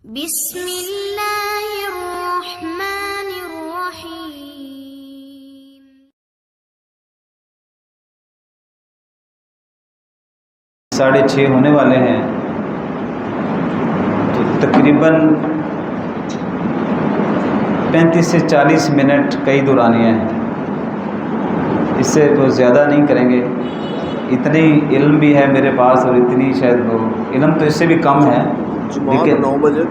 بسم اللہ الرحمن الرحیم۔ 6:30 ہونے والے ہیں، تو تقریباً 35 سے 40 منٹ کئی دورانیاں ہیں، اس سے تو زیادہ نہیں کریں گے۔ اتنی علم بھی ہے میرے پاس اور اتنی شاید وہ علم تو اس سے بھی کم ہے، لیکن 9 بجے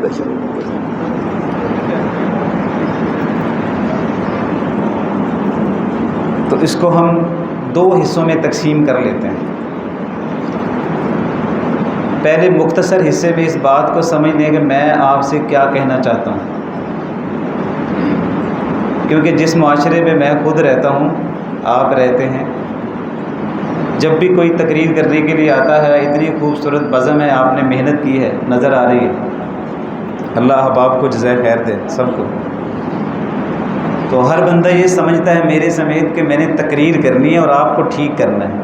تو اس کو ہم 2 حصوں میں تقسیم کر لیتے ہیں۔ پہلے مختصر حصے میں اس بات کو سمجھ لیں کہ میں آپ سے کیا کہنا چاہتا ہوں، کیونکہ جس معاشرے میں میں خود رہتا ہوں، آپ رہتے ہیں، جب بھی کوئی تقریر کرنے کے لیے آتا ہے، اتنی خوبصورت بزم ہے، آپ نے محنت کی ہے، نظر آ رہی ہے۔ اللہ احباب کو جزائے خیر دے سب کو۔ تو ہر بندہ یہ سمجھتا ہے میرے سمیت کہ میں نے تقریر کرنی ہے اور آپ کو ٹھیک کرنا ہے۔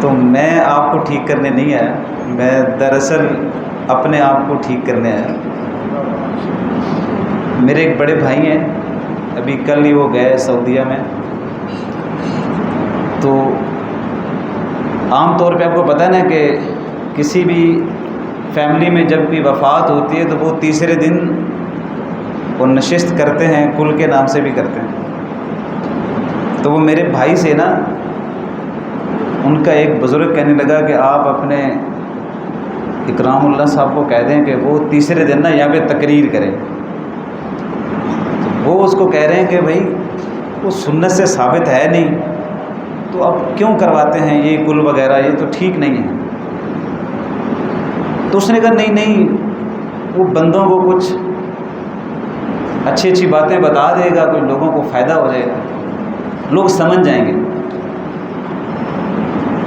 تو میں آپ کو ٹھیک کرنے نہیں آیا، میں دراصل اپنے آپ کو ٹھیک کرنے آیا۔ میرے ایک بڑے بھائی ہیں، ابھی کل ہی وہ گئے سعودیہ میں۔ تو عام طور پہ آپ کو پتہ ہے نا کہ کسی بھی فیملی میں جب بھی وفات ہوتی ہے تو وہ تیسرے دن وہ نشست کرتے ہیں، کل کے نام سے بھی کرتے ہیں۔ تو وہ میرے بھائی سے نا، ان کا ایک بزرگ کہنے لگا کہ آپ اپنے اکرام اللہ صاحب کو کہہ دیں کہ وہ تیسرے دن نا یہاں پہ تقریر کریں۔ تو وہ اس کو کہہ رہے ہیں کہ بھائی وہ سنت سے ثابت ہے نہیں، تو اب کیوں کرواتے ہیں یہ کل وغیرہ، یہ تو ٹھیک نہیں ہے۔ تو اس نے کہا نہیں، وہ بندوں کو کچھ اچھی اچھی باتیں بتا دے گا، کچھ لوگوں کو فائدہ ہو جائے گا، لوگ سمجھ جائیں گے۔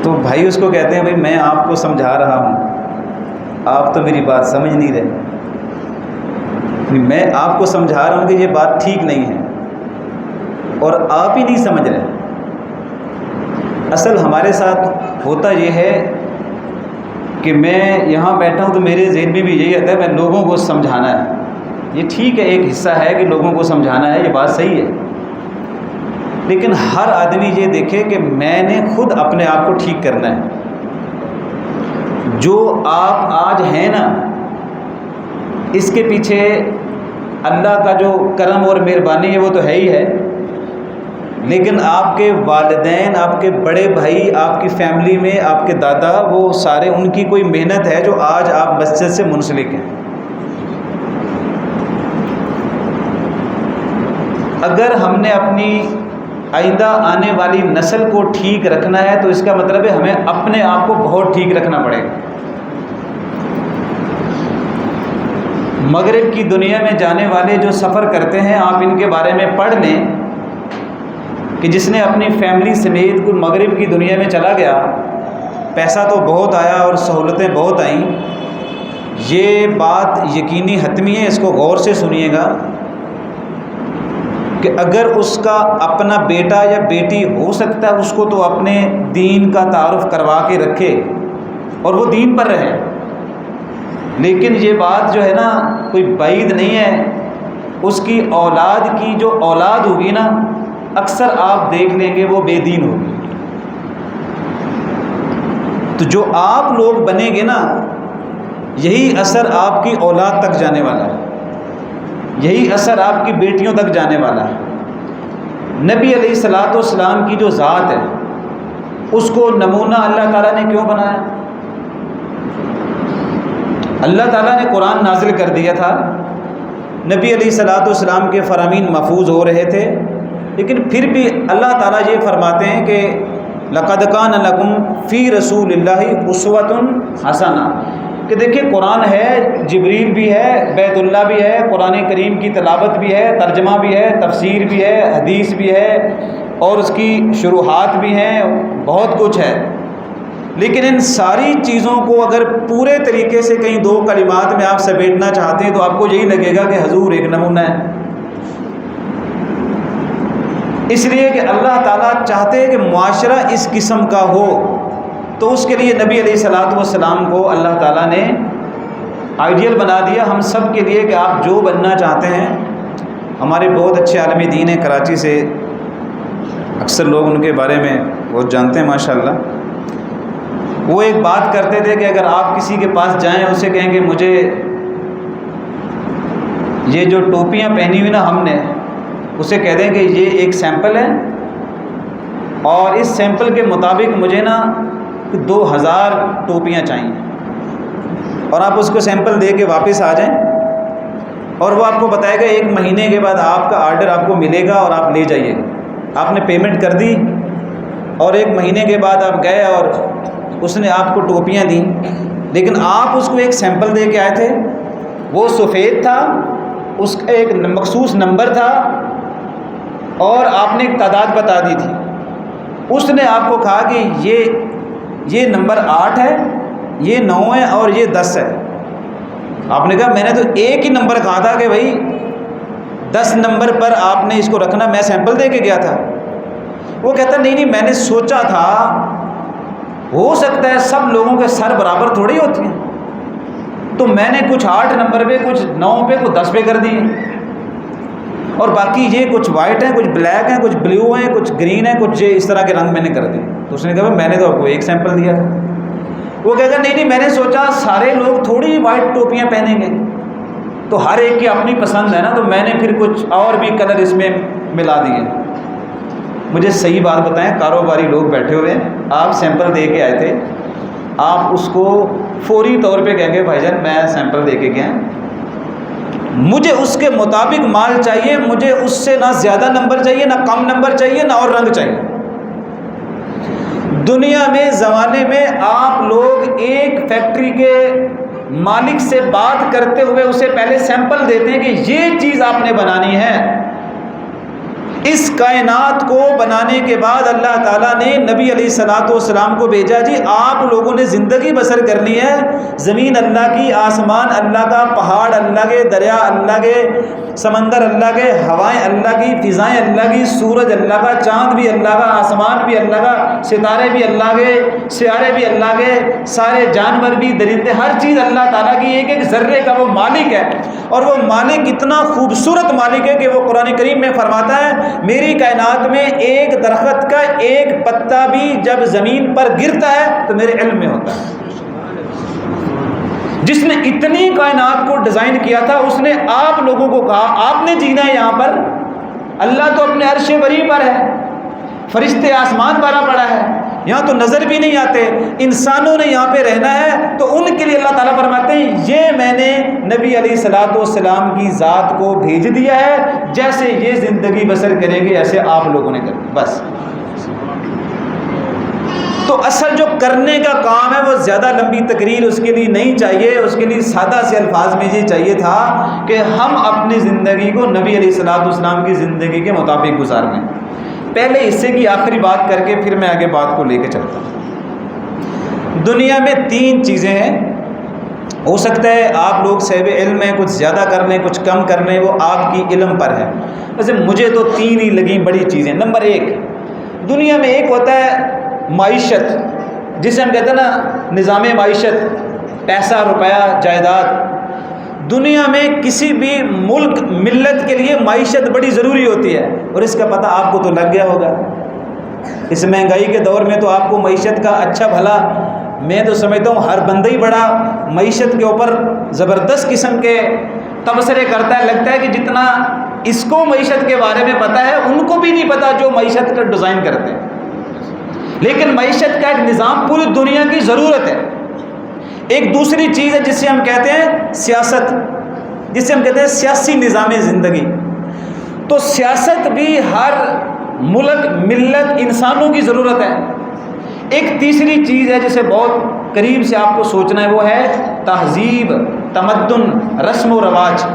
تو بھائی اس کو کہتے ہیں بھائی میں آپ کو سمجھا رہا ہوں، آپ تو میری بات سمجھ نہیں رہے۔ میں آپ کو سمجھا رہا ہوں کہ یہ بات ٹھیک نہیں ہے اور آپ ہی نہیں سمجھ رہے۔ اصل ہمارے ساتھ ہوتا یہ ہے کہ میں یہاں بیٹھا ہوں تو میرے ذہن میں بھی یہی آتا ہے میں لوگوں کو سمجھانا ہے۔ یہ ٹھیک ہے، ایک حصہ ہے کہ لوگوں کو سمجھانا ہے، یہ بات صحیح ہے، لیکن ہر آدمی یہ دیکھے کہ میں نے خود اپنے آپ کو ٹھیک کرنا ہے۔ جو آپ آج ہیں نا، اس کے پیچھے اللہ کا جو کرم اور مہربانی ہے وہ تو ہے ہی ہے، لیکن آپ کے والدین، آپ کے بڑے بھائی، آپ کی فیملی میں آپ کے دادا، وہ سارے ان کی کوئی محنت ہے جو آج آپ مسجد سے منسلک ہیں۔ اگر ہم نے اپنی آئندہ آنے والی نسل کو ٹھیک رکھنا ہے تو اس کا مطلب ہے ہمیں اپنے آپ کو بہت ٹھیک رکھنا پڑے گا۔ مغرب کی دنیا میں جانے والے جو سفر کرتے ہیں، آپ ان کے بارے میں پڑھ لیں کہ جس نے اپنی فیملی سمیت کوئی مغرب کی دنیا میں چلا گیا، پیسہ تو بہت آیا اور سہولتیں بہت آئیں۔ یہ بات یقینی حتمی ہے، اس کو غور سے سنیے گا کہ اگر اس کا اپنا بیٹا یا بیٹی ہو سکتا ہے، اس کو تو اپنے دین کا تعارف کروا کے رکھے اور وہ دین پر رہے، لیکن یہ بات جو ہے نا کوئی بعید نہیں ہے، اس کی اولاد کی جو اولاد ہوگی نا، اکثر آپ دیکھ لیں گے وہ بے دین ہوگی۔ تو جو آپ لوگ بنیں گے نا، یہی اثر آپ کی اولاد تک جانے والا ہے، یہی اثر آپ کی بیٹیوں تک جانے والا ہے۔ نبی علیہ الصلوۃ والسلام کی جو ذات ہے، اس کو نمونہ اللہ تعالیٰ نے کیوں بنایا؟ اللہ تعالیٰ نے قرآن نازل کر دیا تھا، نبی علیہ الصلوۃ والسلام کے فرامین محفوظ ہو رہے تھے، لیکن پھر بھی اللہ تعالیٰ یہ فرماتے ہیں کہ لَقَدْ كَانَ لَكُمْ فِي رَسُولِ اللَّهِ أُسْوَةٌ حَسَنَةٌ، کہ دیکھیں قرآن ہے، جبریل بھی ہے، بیت اللہ بھی ہے، قرآن کریم کی تلاوت بھی ہے، ترجمہ بھی ہے، تفسیر بھی ہے، حدیث بھی ہے، اور اس کی شروحات بھی ہیں، بہت کچھ ہے۔ لیکن ان ساری چیزوں کو اگر پورے طریقے سے کہیں 2 کلمات میں آپ سمیٹنا چاہتے ہیں تو آپ کو یہی لگے گا کہ حضور ایک نمونہ ہے۔ اس لیے کہ اللہ تعالیٰ چاہتے ہیں کہ معاشرہ اس قسم کا ہو، تو اس کے لیے نبی علیہ الصلوۃ والسلام کو اللہ تعالیٰ نے آئیڈیل بنا دیا ہم سب کے لیے کہ آپ جو بننا چاہتے ہیں. ہمارے بہت اچھے عالم دین ہیں کراچی سے، اکثر لوگ ان کے بارے میں بہت جانتے ہیں ماشاءاللہ. وہ ایک بات کرتے تھے کہ اگر آپ کسی کے پاس جائیں، اسے کہیں کہ مجھے یہ جو ٹوپیاں پہنی ہوئی نا ہم نے، اسے کہہ دیں کہ یہ ایک سیمپل ہے اور اس سیمپل کے مطابق مجھے نا 2000 ٹوپیاں چاہیے، اور آپ اس کو سیمپل دے کے واپس آ جائیں اور وہ آپ کو بتائے گا 1 مہینے کے بعد آپ کا آرڈر آپ کو ملے گا اور آپ لے جائیے گا. آپ نے پیمنٹ کر دی اور 1 مہینے کے بعد آپ گئے اور اس نے آپ کو ٹوپیاں دیں، لیکن آپ اس کو ایک سیمپل دے کے آئے تھے. وہ سفید تھا، اس کا ایک مخصوص نمبر تھا اور آپ نے ایک تعداد بتا دی تھی. اس نے آپ کو کہا کہ یہ نمبر 8 ہے، یہ 9 ہے اور یہ 10 ہے. آپ نے کہا میں نے تو ایک ہی نمبر کہا تھا کہ بھائی 10 نمبر پر آپ نے اس کو رکھنا، میں سیمپل دے کے گیا تھا. وہ کہتا نہیں میں نے سوچا تھا ہو سکتا ہے سب لوگوں کے سر برابر تھوڑی ہوتی ہیں، تو میں نے کچھ 8 نمبر پہ، کچھ 9 پہ، کچھ 10 پہ کر دیے، اور باقی یہ کچھ وائٹ ہیں، کچھ بلیک ہیں، کچھ بلیو ہیں، کچھ گرین ہیں، کچھ یہ اس طرح کے رنگ میں نے کر دیے. تو اس نے کہا میں نے تو آپ کو ایک سیمپل دیا. وہ کہتا نہیں میں نے سوچا سارے لوگ تھوڑی وائٹ ٹوپیاں پہنیں گے، تو ہر ایک کی اپنی پسند ہے نا، تو میں نے پھر کچھ اور بھی کلر اس میں ملا دیے. مجھے صحیح بات بتائیں، کاروباری لوگ بیٹھے ہوئے ہیں، آپ سیمپل دے کے آئے تھے، آپ اس کو فوری طور پہ کہیں گے بھائی جان میں سیمپل دے کے گیا، مجھے اس کے مطابق مال چاہیے، مجھے اس سے نہ زیادہ نمبر چاہیے، نہ کم نمبر چاہیے، نہ اور رنگ چاہیے. دنیا میں زمانے میں آپ لوگ ایک فیکٹری کے مالک سے بات کرتے ہوئے اسے پہلے سیمپل دیتے ہیں کہ یہ چیز آپ نے بنانی ہے. اس کائنات کو بنانے کے بعد اللہ تعالیٰ نے نبی علیہ الصلوۃ والسلام کو بھیجا، جی آپ لوگوں نے زندگی بسر کرنی ہے، زمین اللہ کی، آسمان اللہ کا، پہاڑ اللہ کے، دریا اللہ کے، سمندر اللہ کے، ہوائیں اللہ کی، فضائیں اللہ کی، سورج اللہ کا، چاند بھی اللہ کا، آسمان بھی اللہ کا، ستارے بھی اللہ کے، سیارے بھی اللہ کے، سارے جانور بھی، درندے، ہر چیز اللہ تعالیٰ کی، ایک ایک ذرے کا وہ مالک ہے. اور وہ مالک اتنا خوبصورت مالک ہے کہ وہ قرآن کریم میں فرماتا ہے میری کائنات میں ایک درخت کا ایک پتا بھی جب زمین پر گرتا ہے تو میرے علم میں ہوتا ہے. جس نے اتنی کائنات کو ڈیزائن کیا تھا اس نے آپ لوگوں کو کہا آپ نے جینا ہے یہاں پر. اللہ تو اپنے عرش بری پر ہے، فرشتے آسمان بارہ پڑا ہے، یہاں تو نظر بھی نہیں آتے، انسانوں نے یہاں پہ رہنا ہے، تو ان کے لیے اللہ تعالیٰ فرماتے ہیں یہ میں نے نبی علیہ الصلوۃ والسلام کی ذات کو بھیج دیا ہے، جیسے یہ زندگی بسر کریں گے ایسے آپ لوگوں نے کرنا بس. تو اصل جو کرنے کا کام ہے وہ زیادہ لمبی تقریر اس کے لیے نہیں چاہیے، اس کے لیے سادہ سے الفاظ میں یہ چاہیے تھا کہ ہم اپنی زندگی کو نبی علیہ الصلوۃ والسلام کی زندگی کے مطابق گزار لیں. پہلے حصے کی آخری بات کر کے پھر میں آگے بات کو لے کے چلتا ہوں. دنیا میں 3 چیزیں ہیں، ہو سکتا ہے آپ لوگ صاحب علم ہیں، کچھ زیادہ کر لیں کچھ کم کر لیں، وہ آپ کی علم پر ہے. ویسے مجھے تو 3 ہی لگیں بڑی چیزیں. نمبر 1، دنیا میں ایک ہوتا ہے معیشت، جسے ہم کہتے ہیں نا نظام معیشت، پیسہ روپیہ جائیداد. دنیا میں کسی بھی ملک ملت کے لیے معیشت بڑی ضروری ہوتی ہے، اور اس کا پتہ آپ کو تو لگ گیا ہوگا. اس مہنگائی کے دور میں تو آپ کو معیشت کا اچھا بھلا، میں تو سمجھتا ہوں ہر بندہ ہی بڑا معیشت کے اوپر زبردست قسم کے تبصرے کرتا ہے. لگتا ہے کہ جتنا اس کو معیشت کے بارے میں پتہ ہے ان کو بھی نہیں پتہ جو معیشت کا ڈیزائن کرتے ہیں. لیکن معیشت کا ایک نظام پوری دنیا کی ضرورت ہے. ایک دوسری چیز ہے جسے ہم کہتے ہیں سیاست، جسے ہم کہتے ہیں سیاسی نظام زندگی. تو سیاست بھی ہر ملک ملت انسانوں کی ضرورت ہے. ایک تیسری چیز ہے جسے بہت قریب سے آپ کو سوچنا ہے، وہ ہے تہذیب، تمدن، رسم و رواج.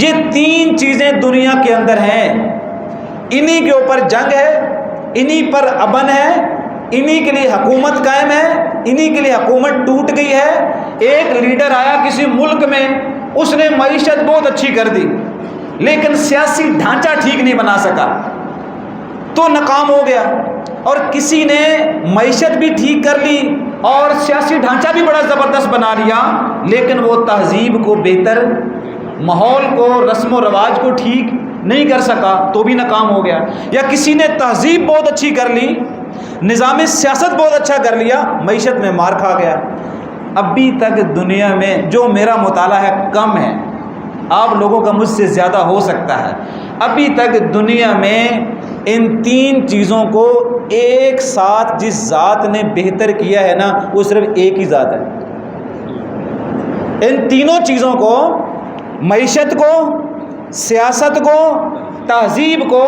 یہ 3 چیزیں دنیا کے اندر ہیں، انہی کے اوپر جنگ ہے، انہی پر امن ہے، انہی کے لیے حکومت قائم ہے، انہی کے لیے حکومت ٹوٹ گئی ہے. ایک لیڈر آیا کسی ملک میں، اس نے معیشت بہت اچھی کر دی لیکن سیاسی ڈھانچہ ٹھیک نہیں بنا سکا تو ناکام ہو گیا. اور کسی نے معیشت بھی ٹھیک کر لی اور سیاسی ڈھانچہ بھی بڑا زبردست بنا لیا، لیکن وہ تہذیب کو بہتر، ماحول کو، رسم و رواج کو ٹھیک نہیں کر سکا تو بھی ناکام ہو گیا۔ یا کسی نے تہذیب بہت اچھی کر لی، نظام سیاست بہت اچھا کر لیا، معیشت میں مار کھا گیا۔ ابھی تک دنیا میں، جو میرا مطالعہ ہے کم ہے، آپ لوگوں کا مجھ سے زیادہ ہو سکتا ہے، ابھی تک دنیا میں ان 3 چیزوں کو ایک ساتھ جس ذات نے بہتر کیا ہے نا، وہ صرف ایک ہی ذات ہے۔ ان تینوں چیزوں کو، معیشت کو، سیاست کو، تہذیب کو،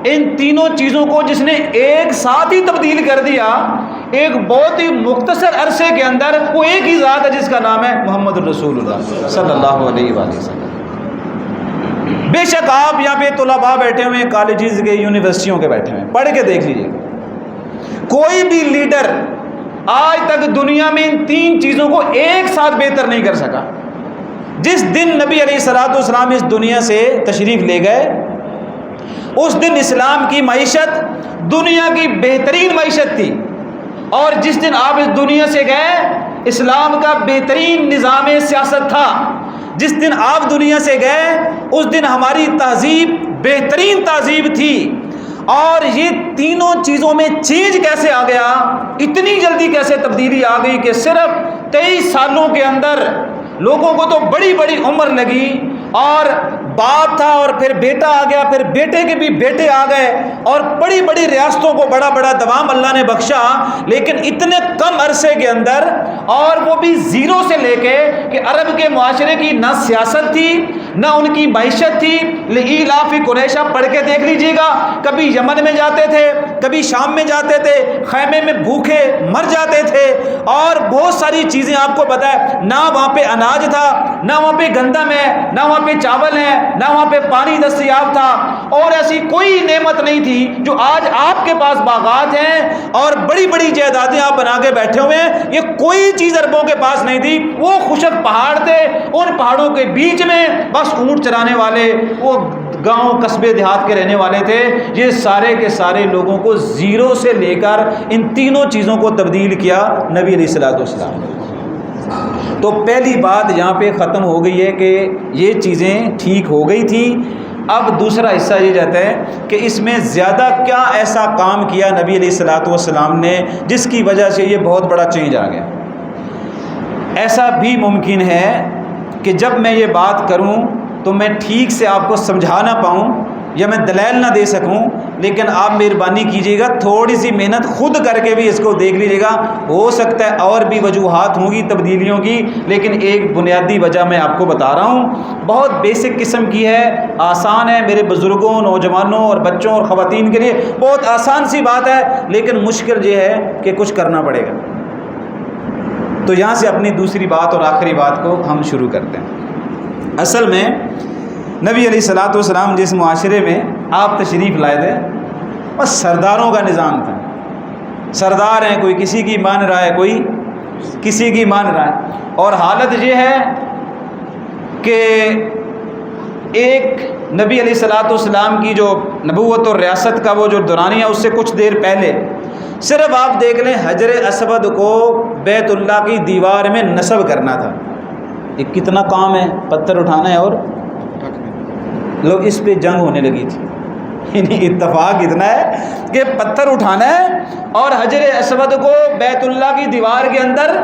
ان تینوں چیزوں کو جس نے ایک ساتھ ہی تبدیل کر دیا ایک بہت ہی مختصر عرصے کے اندر، وہ ایک ہی ذات ہے جس کا نام ہے محمد الرسول اللہ صلی اللہ علیہ وآلہ وسلم۔ بے شک آپ یہاں پہ طلباء بیٹھے ہوئے ہیں، کالجز کے، یونیورسٹیوں کے بیٹھے ہوئے ہیں، پڑھ کے دیکھ لیجیے، کوئی بھی لیڈر آج تک دنیا میں ان 3 چیزوں کو ایک ساتھ بہتر نہیں کر سکا۔ جس دن نبی علیہ الصلوۃ والسلام اس دنیا سے تشریف لے گئے، اس دن اسلام کی معیشت دنیا کی بہترین معیشت تھی، اور جس دن آپ اس دنیا سے گئے اسلام کا بہترین نظام سیاست تھا۔ جس دن آپ دنیا سے گئے اس دن ہماری تہذیب بہترین تہذیب تھی، اور یہ تینوں چیزوں میں چینج کیسے آ گیا، اتنی جلدی کیسے تبدیلی آ گئی کہ صرف 23 سالوں کے اندر لوگوں کو تو بڑی بڑی عمر لگی، اور باپ تھا اور پھر بیٹا آ گیا، پھر بیٹے کے بھی بیٹے آ گئے، اور بڑی بڑی ریاستوں کو بڑا بڑا دوام اللہ نے بخشا، لیکن اتنے کم عرصے کے اندر، اور وہ بھی زیرو سے لے کے کہ عرب کے معاشرے کی نہ سیاست تھی نہ ان کی معیشت تھی۔ لإیلاف قریش آپ پڑھ کے دیکھ لیجیے گا، کبھی یمن میں جاتے تھے، کبھی شام میں جاتے تھے، خیمے میں بھوکے مر جاتے تھے، اور بہت ساری چیزیں آپ کو پتہ ہے، نہ وہاں پہ اناج تھا، نہ وہاں پہ گندم ہے، نہ وہاں پہ چاول ہے، نہ وہاں پہ پانی دستیاب تھا، اور ایسی کوئی نعمت نہیں تھی جو آج آپ کے پاس باغات ہیں اور بڑی بڑی جائیدادیں آپ بنا کے بیٹھے ہوئے ہیں، یہ کوئی چیز عربوں کے پاس نہیں تھی۔ وہ خشک پہاڑ تھے، ان پہاڑوں کے بیچ میں بس اونٹ چرانے والے، وہ گاؤں قصبے دیہات کے رہنے والے تھے۔ یہ سارے کے سارے لوگوں کو زیرو سے لے کر ان تینوں چیزوں کو تبدیل کیا نبی علیہ الصلوۃ والسلام نے۔ تو پہلی بات یہاں پہ ختم ہو گئی ہے کہ یہ چیزیں ٹھیک ہو گئی تھی۔ اب دوسرا حصہ یہ رہتا ہے کہ اس میں زیادہ کیا ایسا کام کیا نبی علیہ الصلوۃ والسلام نے جس کی وجہ سے یہ بہت بڑا چینج آ گیا۔ ایسا بھی ممکن ہے کہ جب میں یہ بات کروں تو میں ٹھیک سے آپ کو سمجھا نہ پاؤں یا میں دلائل نہ دے سکوں، لیکن آپ مہربانی کیجیے گا، تھوڑی سی محنت خود کر کے بھی اس کو دیکھ لیجیے گا۔ ہو سکتا ہے اور بھی وجوہات ہوں گی تبدیلیوں کی، لیکن ایک بنیادی وجہ میں آپ کو بتا رہا ہوں، بہت بیسک قسم کی ہے، آسان ہے، میرے بزرگوں، نوجوانوں اور بچوں اور خواتین کے لیے بہت آسان سی بات ہے، لیکن مشکل یہ ہے کہ کچھ کرنا پڑے گا۔ تو یہاں سے اپنی دوسری بات اور آخری بات کو ہم شروع کرتے ہیں۔ اصل میں نبی علیہ الصلوۃ والسلام جس معاشرے میں آپ تشریف لائے تھے، بس سرداروں کا نظام تھا۔ سردار ہیں، کوئی کسی کی مان رہا ہے، کوئی کسی کی مان رہا ہے، اور حالت یہ ہے کہ ایک نبی علیہ الصلوۃ والسلام کی جو نبوت اور ریاست کا وہ جو دورانیہ ہے، اس سے کچھ دیر پہلے صرف آپ دیکھ لیں حجر اسود کو بیت اللہ کی دیوار میں نصب کرنا تھا۔ یہ کتنا کام ہے، پتھر اٹھانا ہے، اور لوگ اس پہ جنگ ہونے لگی تھی۔ یعنی اتفاق اتنا ہے کہ پتھر اٹھانا ہے اور حجر اسود کو بیت اللہ کی دیوار کے اندر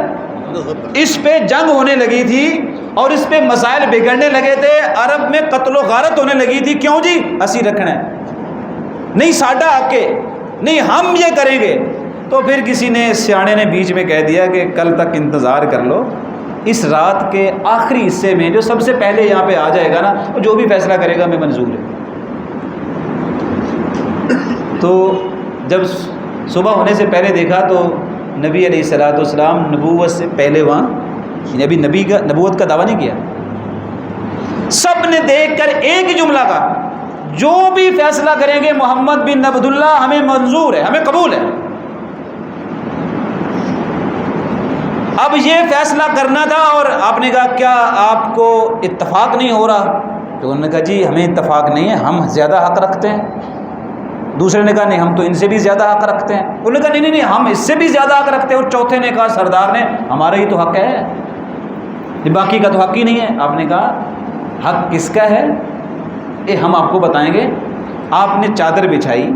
اس پہ جنگ ہونے لگی تھی، اور اس پہ مسائل بگڑنے لگے تھے، عرب میں قتل و غارت ہونے لگی تھی۔ کیوں جی؟ اسی رکھنا ہے، نہیں ساڈا حق ہے، نہیں ہم یہ کریں گے۔ تو پھر کسی نے، سیانے نے بیچ میں کہہ دیا کہ کل تک انتظار کر لو، اس رات کے آخری حصے میں جو سب سے پہلے یہاں پہ آ جائے گا نا، وہ جو بھی فیصلہ کرے گا میں منظور ہے۔ تو جب صبح ہونے سے پہلے دیکھا تو نبی علیہ الصلوۃ والسلام نبوت سے پہلے وہاں، یعنی ابھی نبی کا نبوت کا دعویٰ نہیں کیا۔ سب نے دیکھ کر ایک ہی جملہ کہا، جو بھی فیصلہ کریں گے محمد بن عبداللہ ہمیں منظور ہے، ہمیں قبول ہے۔ اب یہ فیصلہ کرنا تھا، اور آپ نے کہا کیا آپ کو اتفاق نہیں ہو رہا؟ تو انہوں نے کہا جی ہمیں اتفاق نہیں ہے، ہم زیادہ حق رکھتے ہیں۔ دوسرے نے کہا نہیں ہم تو ان سے بھی زیادہ حق رکھتے ہیں. انہوں نے کہا نہیں نہیں نہیں ہم اس سے بھی زیادہ حق رکھتے ہیں. اور چوتھے نے کہا سردار نے ہمارا ہی تو حق ہے, باقی کا تو حق ہی نہیں ہے. آپ نے کہا حق کس کا ہے؟ ہم آپ کو بتائیں گے. آپ نے چادر بچھائی,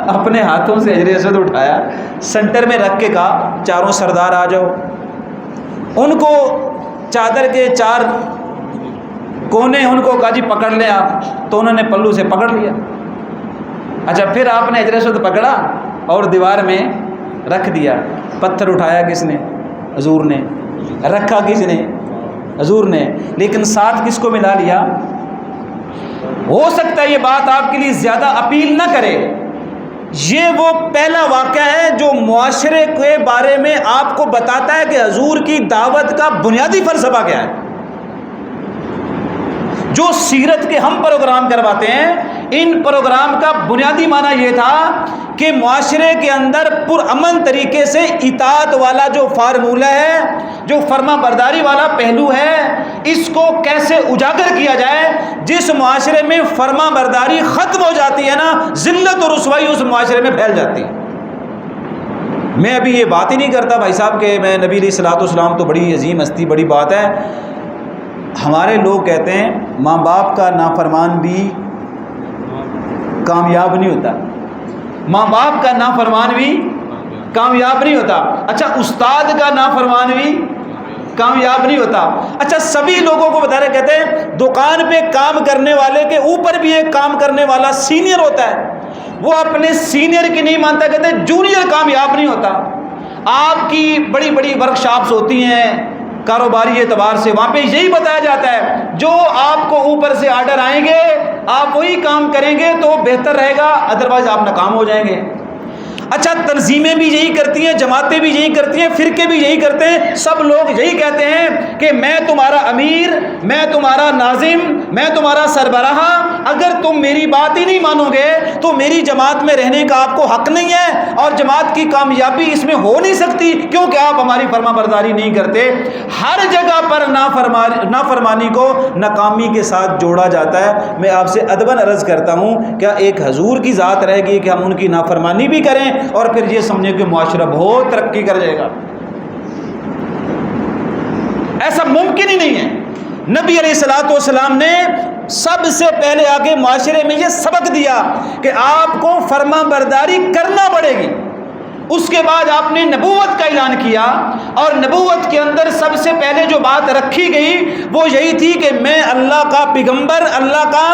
اپنے ہاتھوں سے حجر اسود اٹھایا, سینٹر میں رکھ کے کہا چاروں سردار آ جاؤ. ان کو چادر کے 4 کونے ان کو کہا جی پکڑ لیں آپ, تو انہوں نے پلو سے پکڑ لیا. اچھا پھر آپ نے حجر اسود پکڑا اور دیوار میں رکھ دیا. پتھر اٹھایا کس نے؟ حضور نے. رکھا کس نے؟ حضور نے. لیکن ساتھ کس کو ملا لیا؟ ہو سکتا ہے یہ بات آپ کے لیے زیادہ اپیل نہ کرے, یہ وہ پہلا واقعہ ہے جو معاشرے کے بارے میں آپ کو بتاتا ہے کہ حضور کی دعوت کا بنیادی فلسفہ کیا ہے. جو سیرت کے ہم پروگرام کرواتے ہیں, ان پروگرام کا بنیادی معنی یہ تھا کہ معاشرے کے اندر پرامن طریقے سے اطاعت والا جو فارمولہ ہے, جو فرما برداری والا پہلو ہے, اس کو کیسے اجاگر کیا جائے. جس معاشرے میں فرما برداری ختم ہو جاتی ہے نا, ذلت اور رسوائی اس معاشرے میں پھیل جاتی ہے. میں ابھی یہ بات ہی نہیں کرتا بھائی صاحب کہ میں نبی علیہ الصلوۃ والسلام تو بڑی عظیم ہستی, بڑی بات ہے. ہمارے لوگ کہتے ہیں ماں باپ کا نافرمان بھی کامیاب نہیں ہوتا, ماں باپ کا نافرمان بھی کامیاب نہیں ہوتا. اچھا استاد کا نافرمان بھی کامیاب نہیں ہوتا. اچھا سبھی لوگوں کو بتا رہے, کہتے ہیں دکان پہ کام کرنے والے کے اوپر بھی ایک کام کرنے والا سینئر ہوتا ہے, وہ اپنے سینئر کی نہیں مانتا, کہتے ہیں جونیئر کامیاب نہیں ہوتا. آپ کی بڑی بڑی ورکشاپس ہوتی ہیں کاروباری اعتبار سے, وہاں پہ یہی بتایا جاتا ہے جو آپ کو اوپر سے آرڈر آئیں گے آپ وہی کام کریں گے تو بہتر رہے گا, ادروائز آپ ناکام ہو جائیں گے. اچھا تنظیمیں بھی یہی کرتی ہیں, جماعتیں بھی یہی کرتی ہیں, فرقے بھی یہی کرتے ہیں, سب لوگ یہی کہتے ہیں کہ میں تمہارا امیر, میں تمہارا ناظم, میں تمہارا سربراہ, اگر تم میری بات ہی نہیں مانو گے تو میری جماعت میں رہنے کا آپ کو حق نہیں ہے اور جماعت کی کامیابی اس میں ہو نہیں سکتی کیونکہ آپ ہماری فرما برداری نہیں کرتے. ہر جگہ پر نافرمانی کو ناکامی کے ساتھ جوڑا جاتا ہے. میں آپ سے ادباً عرض کرتا ہوں کیا ایک حضور کی ذات رہے گی کہ ہم ان کی نافرمانی بھی کریں اور پھر یہ سمجھیں کہ معاشرہ بہت ترقی کر جائے گا؟ ایسا ممکن ہی نہیں ہے. نبی علیہ الصلوۃ والسلام نے سب سے پہلے آگے معاشرے میں یہ سبق دیا کہ آپ کو فرما برداری کرنا پڑے گی. اس کے بعد آپ نے نبوت کا اعلان کیا اور نبوت کے اندر سب سے پہلے جو بات رکھی گئی وہ یہی تھی کہ میں اللہ کا پیغمبر, اللہ کا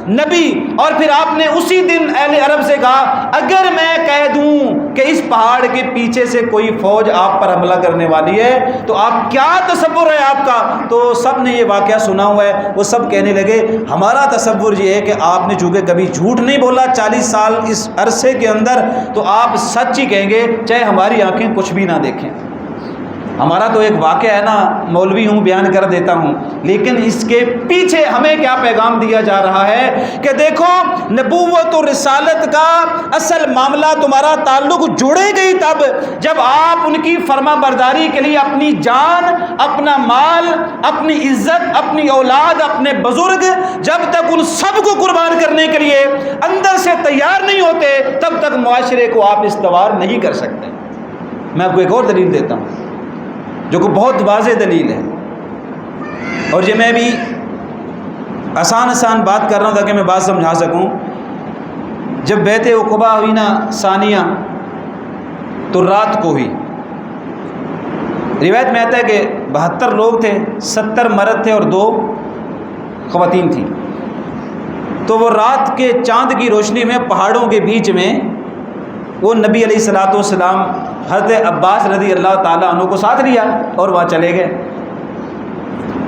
نبی. اور پھر آپ نے اسی دن اہل عرب سے کہا اگر میں کہہ دوں کہ اس پہاڑ کے پیچھے سے کوئی فوج آپ پر حملہ کرنے والی ہے تو آپ کیا تصور ہے آپ کا؟ تو سب نے یہ واقعہ سنا ہوا ہے, وہ سب کہنے لگے ہمارا تصور یہ ہے کہ آپ نے چونکہ کبھی جھوٹ نہیں بولا 40 سال اس عرصے کے اندر تو آپ سچ ہی کہیں گے چاہے ہماری آنکھیں کچھ بھی نہ دیکھیں. ہمارا تو ایک واقعہ ہے نا, مولوی ہوں بیان کر دیتا ہوں, لیکن اس کے پیچھے ہمیں کیا پیغام دیا جا رہا ہے کہ دیکھو نبوت و رسالت کا اصل معاملہ تمہارا تعلق جڑے گئی تب جب آپ ان کی فرما برداری کے لیے اپنی جان, اپنا مال, اپنی عزت, اپنی اولاد, اپنے بزرگ, جب تک ان سب کو قربان کرنے کے لیے اندر سے تیار نہیں ہوتے تب تک معاشرے کو آپ استوار نہیں کر سکتے. میں آپ کو ایک اور دلیل دیتا ہوں جو کہ بہت واضح دلیل ہے, اور یہ میں بھی آسان بات کر رہا ہوں تاکہ میں بات سمجھا سکوں. جب بیعت عقبہ ہوئی نا ثانیہ تو رات کو ہوئی. روایت میں آتا ہے کہ 72 لوگ تھے, 70 مرد تھے اور 2 خواتین تھیں. تو وہ رات کے چاند کی روشنی میں پہاڑوں کے بیچ میں وہ نبی علیہ الصلوۃ والسلام حضرت عباس رضی اللہ تعالیٰ عنہ کو ساتھ لیا اور وہاں چلے گئے.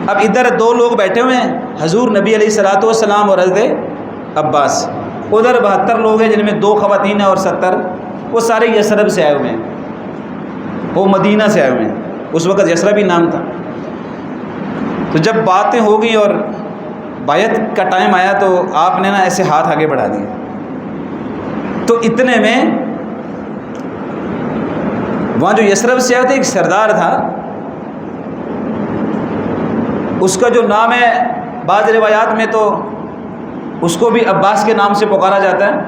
اب ادھر 2 لوگ بیٹھے ہوئے ہیں, حضور نبی علیہ الصلوۃ والسلام اور حضرت عباس. ادھر 72 لوگ ہیں جن میں 2 خواتین ہیں اور 70, وہ سارے یثرب سے آئے ہوئے ہیں, وہ مدینہ سے آئے ہوئے ہیں. اس وقت یثرب ہی نام تھا. تو جب باتیں ہو گئی اور بیعت کا ٹائم آیا تو آپ نے نا ایسے ہاتھ آگے بڑھا دیے. تو اتنے میں وہاں جو یثرب سے آئے تھے ایک سردار تھا, اس کا جو نام ہے بعض روایات میں تو اس کو بھی عباس کے نام سے پکارا جاتا ہے.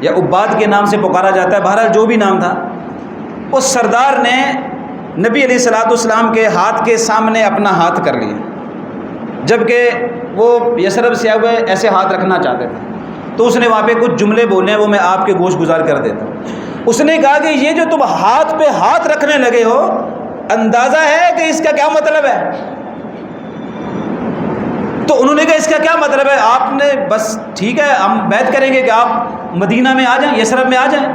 یا عباد کے نام سے پکارا جاتا ہے، بہرحال جو بھی نام تھا، اس سردار نے نبی علیہ الصلوۃ والسلام کے ہاتھ کے سامنے اپنا ہاتھ کر لیا، جبکہ وہ یثرب سے آئے ہوئے ایسے ہاتھ رکھنا چاہتے تھے۔ تو اس نے وہاں پہ کچھ جملے بولے ہیں، وہ میں آپ کے گوش گزار کر دیتا ہوں۔ اس نے کہا کہ یہ جو تم ہاتھ پہ ہاتھ رکھنے لگے ہو، اندازہ ہے کہ اس کا کیا مطلب ہے؟ تو انہوں نے کہا اس کا کیا مطلب ہے؟ آپ نے بس ٹھیک ہے، ہم بیعت کریں گے کہ آپ مدینہ میں آ جائیں، یثرب میں آ جائیں۔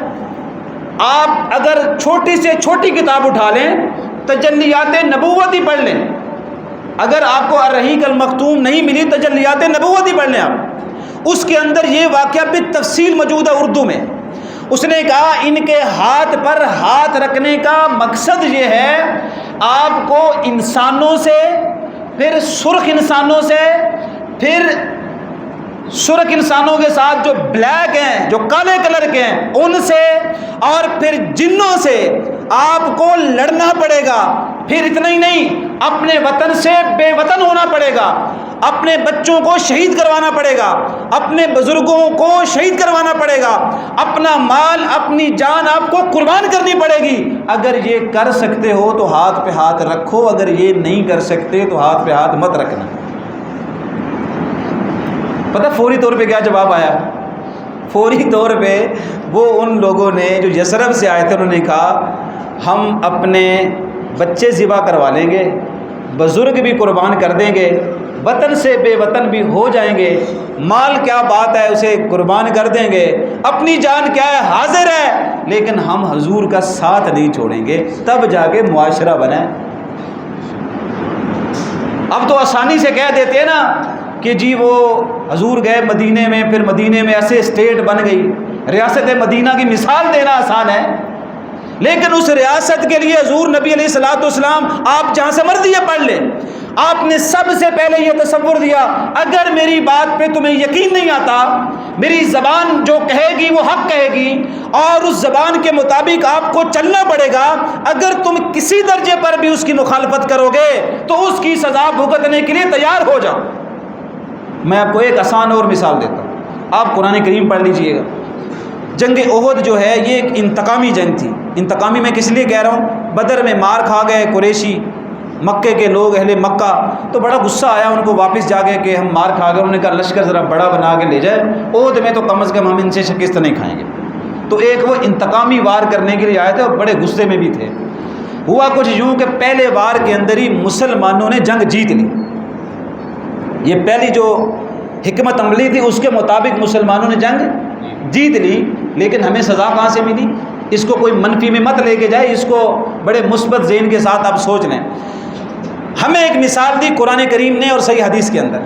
آپ اگر چھوٹی سے چھوٹی کتاب اٹھا لیں، تجلیات نبوت ہی پڑھ لیں، اگر آپ کو الرحیق المختوم نہیں ملی، تجلیات نبوت ہی پڑھ لیں آپ، اس کے اندر یہ واقعہ بھی تفصیل موجود ہے اردو میں۔ اس نے کہا ان کے ہاتھ پر ہاتھ رکھنے کا مقصد یہ ہے آپ کو انسانوں سے، پھر سرخ انسانوں سے، پھر سرخ انسانوں کے ساتھ جو بلیک ہیں، جو کالے کلر کے ہیں، ان سے، اور پھر جنوں سے آپ کو لڑنا پڑے گا۔ پھر اتنا ہی نہیں، اپنے وطن سے بے وطن ہونا پڑے گا، اپنے بچوں کو شہید کروانا پڑے گا، اپنے بزرگوں کو شہید کروانا پڑے گا، اپنا مال، اپنی جان آپ کو قربان کرنی پڑے گی۔ اگر یہ کر سکتے ہو تو ہاتھ پہ ہاتھ رکھو، اگر یہ نہیں کر سکتے تو ہاتھ پہ ہاتھ مت رکھنا۔ پتہ فوری طور پہ کیا جواب آیا؟ فوری طور پہ وہ ان لوگوں نے جو یثرب سے آئے تھے، انہوں نے کہا ہم اپنے بچے ذبح کروا لیں گے، بزرگ بھی قربان کر دیں گے، وطن سے بے وطن بھی ہو جائیں گے، مال کیا بات ہے اسے قربان کر دیں گے، اپنی جان کیا ہے حاضر ہے، لیکن ہم حضور کا ساتھ نہیں چھوڑیں گے، تب جا کے معاشرہ بنے۔ اب تو آسانی سے کہہ دیتے ہیں نا کہ جی وہ حضور گئے مدینے میں، پھر مدینے میں ایسے اسٹیٹ بن گئی، ریاست مدینہ کی مثال دینا آسان ہے، لیکن اس ریاست کے لیے حضور نبی علیہ الصلوۃ والسلام آپ جہاں سے مرضی ہے پڑھ لیں، آپ نے سب سے پہلے یہ تصور دیا اگر میری بات پہ تمہیں یقین نہیں آتا، میری زبان جو کہے گی وہ حق کہے گی، اور اس زبان کے مطابق آپ کو چلنا پڑے گا، اگر تم کسی درجے پر بھی اس کی مخالفت کرو گے تو اس کی سزا بھگتنے کے لیے تیار ہو جاؤ۔ میں آپ کو ایک آسان اور مثال دیتا ہوں، آپ قرآن کریم پڑھ لیجئے گا۔ جنگ احد جو ہے یہ ایک انتقامی جنگ تھی۔ انتقامی میں کس لیے کہہ رہا ہوں؟ بدر میں مار کھا گئے قریشی، مکے کے لوگ، اہل مکہ، تو بڑا غصہ آیا ان کو واپس جا کے کہ ہم مار کھا گئے، انہوں نے کہا لشکر ذرا بڑا بنا کے لے جائے، احد میں تو کم از کم ہم ان سے شکست نہیں کھائیں گے۔ تو ایک وہ انتقامی وار کرنے کے لیے آئے تھے اور بڑے غصے میں بھی تھے۔ ہوا کچھ یوں کہ پہلے وار کے اندر ہی مسلمانوں نے جنگ جیت لی۔ یہ پہلی جو حکمت عملی تھی اس کے مطابق مسلمانوں نے جنگ جیت لی، لیکن ہمیں سزا کہاں سے ملی؟ اس کو کوئی منفی میں مت لے کے جائے، اس کو بڑے مثبت ذہن کے ساتھ آپ سوچ لیں۔ ہمیں ایک مثال دی قرآن کریم نے اور صحیح حدیث کے اندر،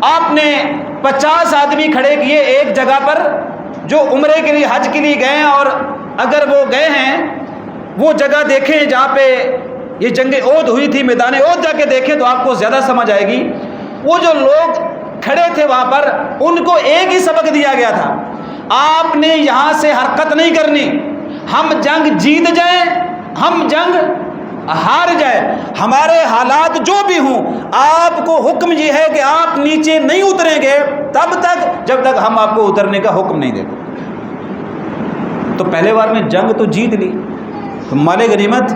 آپ نے 50 آدمی کھڑے کیے ایک جگہ پر جو عمرے کے لیے، حج کے لیے گئے ہیں، اور اگر وہ گئے ہیں وہ جگہ دیکھیں جہاں پہ یہ جنگ احد ہوئی تھی، میدان احد جا کے دیکھیں تو آپ کو زیادہ سمجھ آئے گی۔ وہ جو لوگ کھڑے تھے وہاں پر، ان کو ایک ہی سبق دیا گیا تھا، آپ نے یہاں سے حرکت نہیں کرنی، ہم جنگ جیت جائیں، ہم جنگ ہار جائے، ہمارے حالات جو بھی ہوں، آپ کو حکم یہ ہے کہ آپ نیچے نہیں اتریں گے تب تک جب تک ہم آپ کو اترنے کا حکم نہیں دیتے۔ تو پہلے بار میں جنگ تو جیت لی، تو مال غنیمت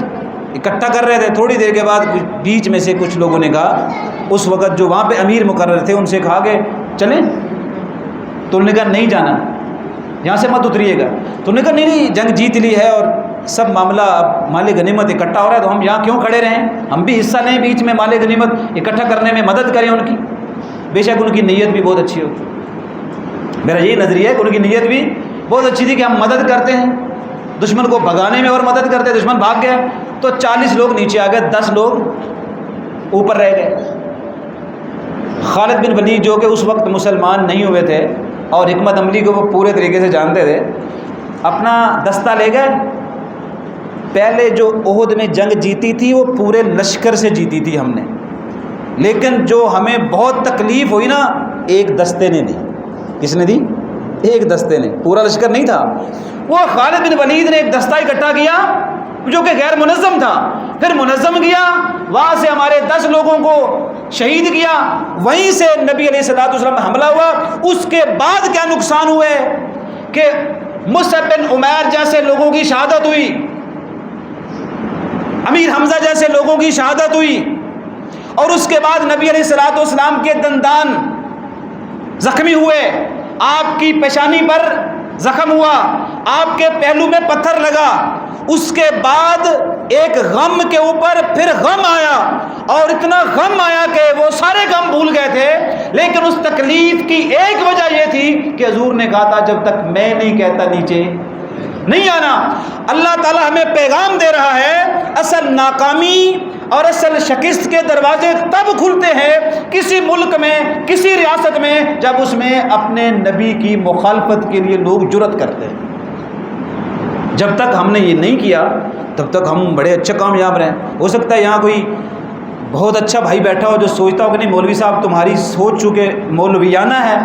اکٹھا کر رہے تھے، تھوڑی دیر کے بعد بیچ میں سے کچھ لوگوں نے کہا، اس وقت جو وہاں پہ امیر مقرر تھے ان سے کہا کہ چلیں، تو انہوں نے کہا نہیں جانا، یہاں سے مت اتریے گا۔ تو انہوں نے کہا نہیں جنگ جیت لی ہے اور سب معاملہ اب مال غنیمت اکٹھا ہو رہا ہے، تو ہم یہاں کیوں کھڑے رہیں، ہم بھی حصہ لیں بیچ میں، مال غنیمت اکٹھا کرنے میں مدد کریں ان کی۔ بے شک ان کی نیت بھی بہت اچھی ہوتی، میرا یہی نظریہ ہے کہ ان کی نیت بھی بہت اچھی تھی کہ ہم مدد کرتے ہیں، دشمن کو بھگانے میں اور مدد کرتے ہیں۔ دشمن بھاگ گیا تو 40 لوگ نیچے آ گئے، 10 لوگ اوپر رہ گئے۔ خالد بن ولید جو کہ اس وقت مسلمان نہیں ہوئے تھے اور حکمت عملی کو وہ پورے طریقے سے جانتے تھے، اپنا دستہ لے گئے۔ پہلے جو احد میں جنگ جیتی تھی وہ پورے لشکر سے جیتی تھی ہم نے، لیکن جو ہمیں بہت تکلیف ہوئی نا، ایک دستے نے دی۔ کس نے دی؟ ایک دستے نے، پورا لشکر نہیں تھا۔ وہ خالد بن ولید نے ایک دستہ اکٹھا کیا جو کہ غیر منظم تھا، پھر منظم کیا، وہاں سے ہمارے 10 لوگوں کو شہید کیا، وہیں سے نبی علیہ الصلوۃ والسلام حملہ ہوا۔ اس کے بعد کیا نقصان ہوئے کہ مصعب بن عمیر جیسے لوگوں کی شہادت ہوئی، امیر حمزہ جیسے لوگوں کی شہادت ہوئی، اور اس کے بعد نبی علیہ الصلوۃ والسلام کے دندان زخمی ہوئے، آپ کی پیشانی پر زخم ہوا، آپ کے پہلو میں پتھر لگا، اس کے بعد ایک غم کے اوپر پھر غم آیا، اور اتنا غم آیا کہ وہ سارے غم بھول گئے تھے، لیکن اس تکلیف کی ایک وجہ یہ تھی کہ حضور نے کہا تھا جب تک میں نہیں کہتا نیچے نہیں آنا۔ اللہ تعالی ہمیں پیغام دے رہا ہے، اصل ناکامی اور اصل شکست کے دروازے تب کھلتے ہیں کسی ملک میں، کسی ریاست میں، جب اس میں اپنے نبی کی مخالفت کے لیے لوگ جرأت کرتے ہیں۔ جب تک ہم نے یہ نہیں کیا تب تک ہم بڑے اچھے کامیاب رہیں۔ ہو سکتا ہے یہاں کوئی بہت اچھا بھائی بیٹھا ہو جو سوچتا ہو کہ نہیں مولوی صاحب تمہاری سوچ چونکہ مولویانہ ہے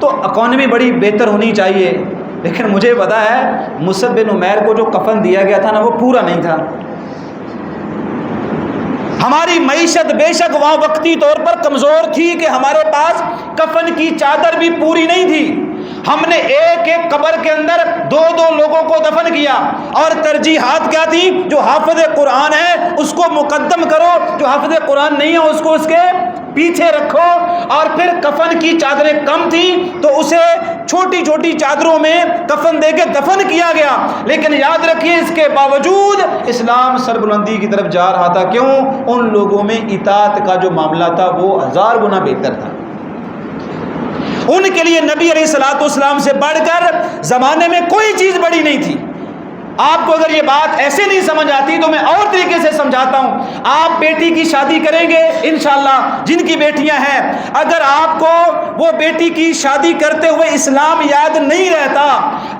تو اکانومی بڑی بہتر ہونی چاہیے، لیکن مجھے پتا ہے مصعب بن عمیر کو جو کفن دیا گیا تھا نا وہ پورا نہیں تھا۔ ہماری معیشت بے شک وہاں وقتی طور پر کمزور تھی کہ ہمارے پاس کفن کی چادر بھی پوری نہیں تھی، ہم نے ایک ایک قبر کے اندر دو دو لوگوں کو دفن کیا، اور ترجیحات کیا تھی؟ جو حافظ قرآن ہے اس کو مقدم کرو، جو حافظ قرآن نہیں ہے اس کو اس کے پیچھے رکھو، اور پھر کفن کی چادریں کم تھیں تو اسے چھوٹی چھوٹی چادروں میں کفن دے کے دفن کیا گیا، لیکن یاد رکھیے اس کے باوجود اسلام سربلندی کی طرف جا رہا تھا۔ کیوں؟ ان لوگوں میں اطاعت کا جو معاملہ تھا وہ 1000 گنا بہتر تھا۔ ان کے لیے نبی علیہ الصلوۃ والسلام سے بڑھ کر زمانے میں کوئی چیز بڑی نہیں تھی۔ آپ کو اگر یہ بات ایسے نہیں سمجھ آتی تو میں اور طریقے سے سمجھاتا ہوں۔ آپ بیٹی کی شادی کریں گے انشاءاللہ، جن کی بیٹیاں ہیں، اگر آپ کو وہ بیٹی کی شادی کرتے ہوئے اسلام یاد نہیں رہتا،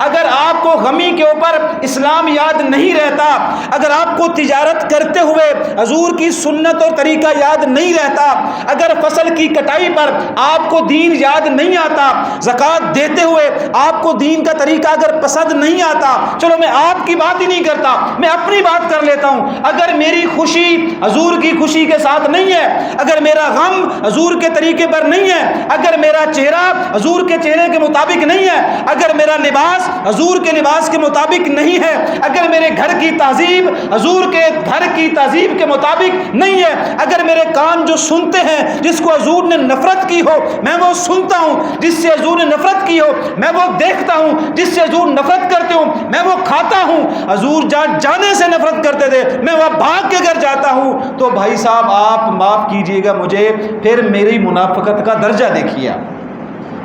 اگر آپ کو غمی کے اوپر اسلام یاد نہیں رہتا، اگر آپ کو تجارت کرتے ہوئے حضور کی سنت اور طریقہ یاد نہیں رہتا، اگر فصل کی کٹائی پر آپ کو دین یاد نہیں آتا، زکوٰۃ دیتے ہوئے آپ کو دین کا طریقہ اگر پسند نہیں آتا، چلو میں آپ کی بات ہی نہیں کرتا، میں اپنی بات کر لیتا ہوں، اگر میری خوشی حضور کی خوشی کے ساتھ نہیں ہے، اگر میرا غم حضور کے طریقے پر نہیں ہے، اگر میرا چہرہ حضور کے چہرے کے مطابق نہیں ہے، اگر میرا لباس حضور کے لباس کے مطابق نہیں ہے، اگر میرے گھر کی تہذیب حضور کے گھر کی تہذیب کے مطابق نہیں ہے، اگر میرے کان جو سنتے ہیں جس کو حضور نے نفرت کی ہو میں وہ سنتا ہوں، جس سے حضور نے نفرت کی ہو میں وہ دیکھتا ہوں، جس سے حضور نفرت کرتے ہوں میں وہ کھاتا ہوں، حضور جانے سے نفرت کرتے تھے میں وہ بھاگ کے گھر جاتا ہوں، تو بھائی صاحب آپ معاف کیجئے گا مجھے، پھر میری منافقت کا درجہ دیکھیے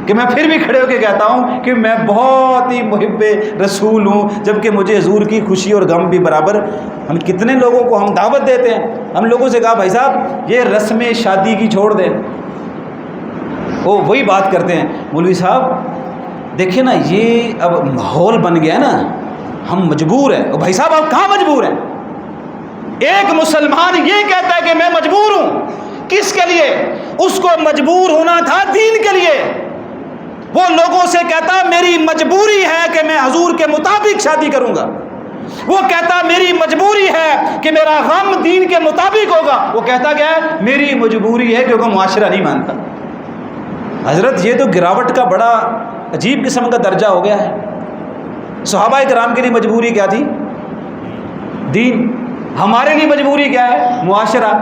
کہ میں پھر بھی کھڑے ہو کے کہتا ہوں کہ میں بہت ہی محب رسول ہوں، جبکہ مجھے حضور کی خوشی اور غم بھی برابر۔ ہم کتنے لوگوں کو ہم دعوت دیتے ہیں، ہم لوگوں سے کہا بھائی صاحب یہ رسم شادی کی چھوڑ دیں، وہ وہی بات کرتے ہیں مولوی صاحب دیکھیں نا یہ اب ماحول بن گیا نا ہم مجبور ہیں۔ بھائی صاحب آپ کہاں مجبور ہیں؟ ایک مسلمان یہ کہتا ہے کہ میں مجبور ہوں، کس کے لیے؟ اس کو مجبور ہونا تھا دین کے لیے، وہ لوگوں سے کہتا میری مجبوری ہے کہ میں حضور کے مطابق شادی کروں گا، وہ کہتا میری مجبوری ہے کہ میرا غم دین کے مطابق ہوگا، وہ کہتا کیا ہے؟ میری مجبوری ہے کیونکہ معاشرہ نہیں مانتا۔ حضرت یہ تو گراوٹ کا بڑا عجیب قسم کا درجہ ہو گیا ہے۔ صحابہ کرام کے لیے مجبوری کیا تھی؟ دین۔ ہمارے لیے مجبوری کیا ہے؟ معاشرہ۔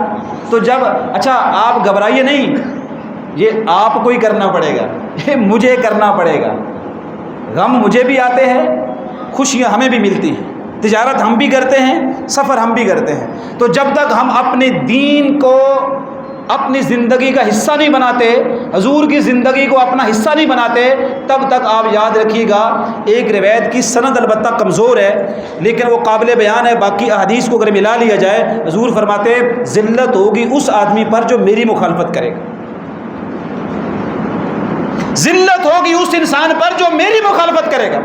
تو جب اچھا آپ گھبرائیے نہیں، یہ آپ کو ہی کرنا پڑے گا، یہ مجھے کرنا پڑے گا، غم مجھے بھی آتے ہیں، خوشیاں ہمیں بھی ملتی ہیں، تجارت ہم بھی کرتے ہیں، سفر ہم بھی کرتے ہیں، تو جب تک ہم اپنے دین کو اپنی زندگی کا حصہ نہیں بناتے، حضور کی زندگی کو اپنا حصہ نہیں بناتے، تب تک آپ یاد رکھیے گا ایک روایت کی سند البتہ کمزور ہے لیکن وہ قابل بیان ہے، باقی احادیث کو اگر ملا لیا جائے حضور فرماتے ذلت ہوگی اس آدمی پر جو میری مخالفت کرے گا، ذلت ہوگی اس انسان پر جو میری مخالفت کرے گا۔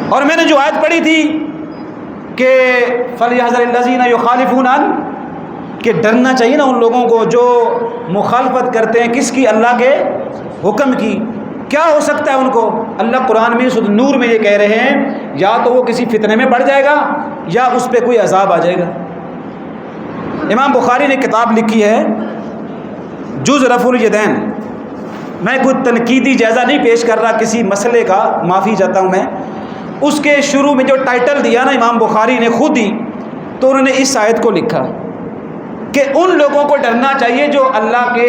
اور میں نے جو آیت پڑھی تھی کہ فَلْيَحْذَرِ الَّذِينَ يُخَالِفُونَ عَنْ، کہ ڈرنا چاہیے نا ان لوگوں کو جو مخالفت کرتے ہیں کس کی؟ اللہ کے حکم کی۔ کیا ہو سکتا ہے ان کو؟ اللہ قرآن میں سورۃ نور میں یہ کہہ رہے ہیں یا تو وہ کسی فتنے میں پڑ جائے گا یا اس پہ کوئی عذاب آ جائے گا۔ امام بخاری نے کتاب لکھی ہے جز رفع الیدین، میں کوئی تنقیدی جائزہ نہیں پیش کر رہا کسی مسئلے کا، معافی چاہتا ہوں میں، اس کے شروع میں جو ٹائٹل دیا نا امام بخاری نے خود ہی، تو انہوں نے اس آیت کو لکھا کہ ان لوگوں کو ڈرنا چاہیے جو اللہ کے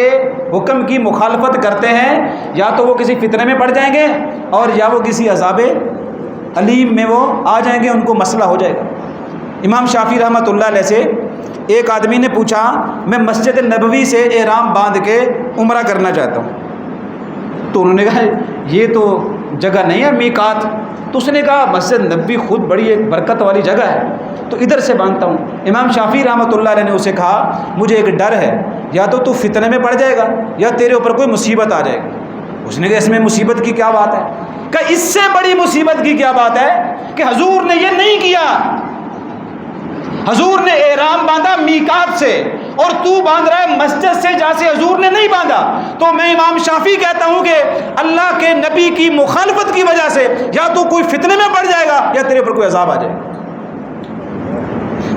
حکم کی مخالفت کرتے ہیں، یا تو وہ کسی فتنے میں پڑ جائیں گے اور یا وہ کسی عذاب علیم میں وہ آ جائیں گے، ان کو مسئلہ ہو جائے گا۔ امام شافعی رحمۃ اللہ علیہ سے ایک آدمی نے پوچھا میں مسجد نبوی سے احرام باندھ کے عمرہ کرنا چاہتا ہوں، تو انہوں نے کہا یہ تو جگہ نہیں ہے میقات، تو اس نے کہا مسجد نبوی خود بڑی ایک برکت والی جگہ ہے، تو ادھر سے باندھتا ہوں۔ امام شافعی رحمۃ اللہ علیہ نے اسے کہا مجھے ایک ڈر ہے، یا تو فتنے میں پڑ جائے گا یا تیرے اوپر کوئی مصیبت آ جائے گی۔ اس نے کہا اس میں مصیبت کی کیا بات ہے؟ کہ اس سے بڑی مصیبت کی کیا بات ہے کہ حضور نے یہ نہیں کیا، حضور نے احرام باندھا میقات سے اور تو باندھ رہا ہے مسجد سے جہاں سے حضور نے نہیں باندھا۔ تو میں امام شافعی کہتا ہوں کہ اللہ کے نبی کی مخالفت کی وجہ سے یا تو کوئی فتنے میں پڑ جائے گا یا تیرے پر کوئی عذاب آ جائے گا۔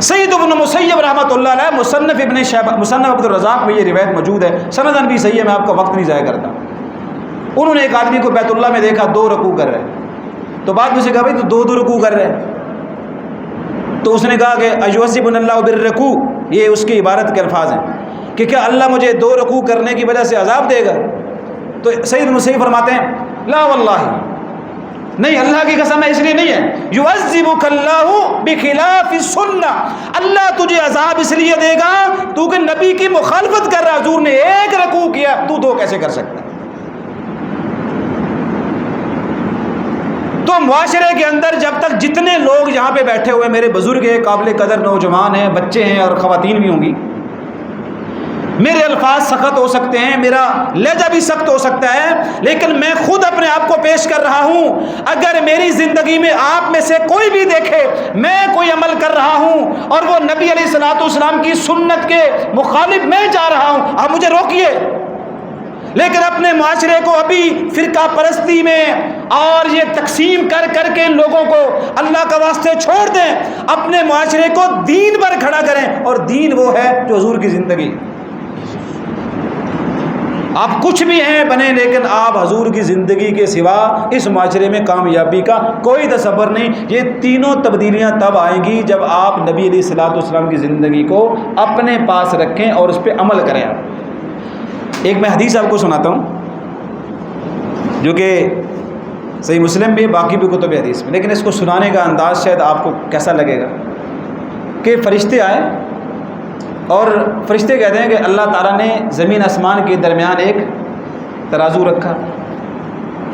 سعید بن مسیب رحمۃ اللہ علیہ مصنف ابن شیبہ مصنف عبد الرزاق میں یہ روایت موجود ہے، سندن بھی صحیح ہے، میں آپ کا وقت نہیں ضائع کرتا۔ انہوں نے ایک آدمی کو بیت اللہ میں دیکھا 2 رکوع کر رہے، تو بعد میں سے کہا بھائی تو 2 رکوع کر رہے، تو اس نے کہا کہ ایحسبن اللہ بالرکوع، یہ اس کی عبارت کے الفاظ ہیں کہ کیا اللہ مجھے 2 رکوع کرنے کی وجہ سے عذاب دے گا؟ تو سعید مسیب فرماتے ہیں لا واللہ، نہیں اللہ کی قسم ہے اس لیے نہیں ہے، یعذبک اللہ بخلاف السنہ، اللہ تجھے عذاب اس لیے دے گا تو کہ نبی کی مخالفت کر رہا، حضور نے 1 رکوع کیا تو 2 کیسے کر سکتا ہے؟ تو معاشرے کے اندر جب تک جتنے لوگ یہاں پہ بیٹھے ہوئے میرے بزرگ ہیں، قابل قدر نوجوان ہیں، بچے ہیں اور خواتین بھی ہوں گی، میرے الفاظ سخت ہو سکتے ہیں، میرا لہجہ بھی سخت ہو سکتا ہے، لیکن میں خود اپنے آپ کو پیش کر رہا ہوں، اگر میری زندگی میں آپ میں سے کوئی بھی دیکھے میں کوئی عمل کر رہا ہوں اور وہ نبی علیہ الصلوۃ والسلام کی سنت کے مخالف میں جا رہا ہوں، آپ مجھے روکیے، لیکن اپنے معاشرے کو ابھی فرقہ پرستی میں اور یہ تقسیم کر کر کے ان لوگوں کو اللہ کا واسطے چھوڑ دیں، اپنے معاشرے کو دین پر کھڑا کریں، اور دین وہ ہے جو حضور کی زندگی۔ آپ کچھ بھی ہیں بنے، لیکن آپ حضور کی زندگی کے سوا اس معاشرے میں کامیابی کا کوئی تصور نہیں۔ یہ تینوں تبدیلیاں تب آئیں گی جب آپ نبی علیہ الصلوۃ والسلام کی زندگی کو اپنے پاس رکھیں اور اس پہ عمل کریں۔ ایک میں حدیث آپ کو سناتا ہوں جو کہ صحیح مسلم بھی، باقی بھی کتب حدیث میں، لیکن اس کو سنانے کا انداز شاید آپ کو کیسا لگے گا کہ فرشتے آئے اور فرشتے کہتے ہیں کہ اللہ تعالیٰ نے زمین آسمان کے درمیان ایک ترازو رکھا،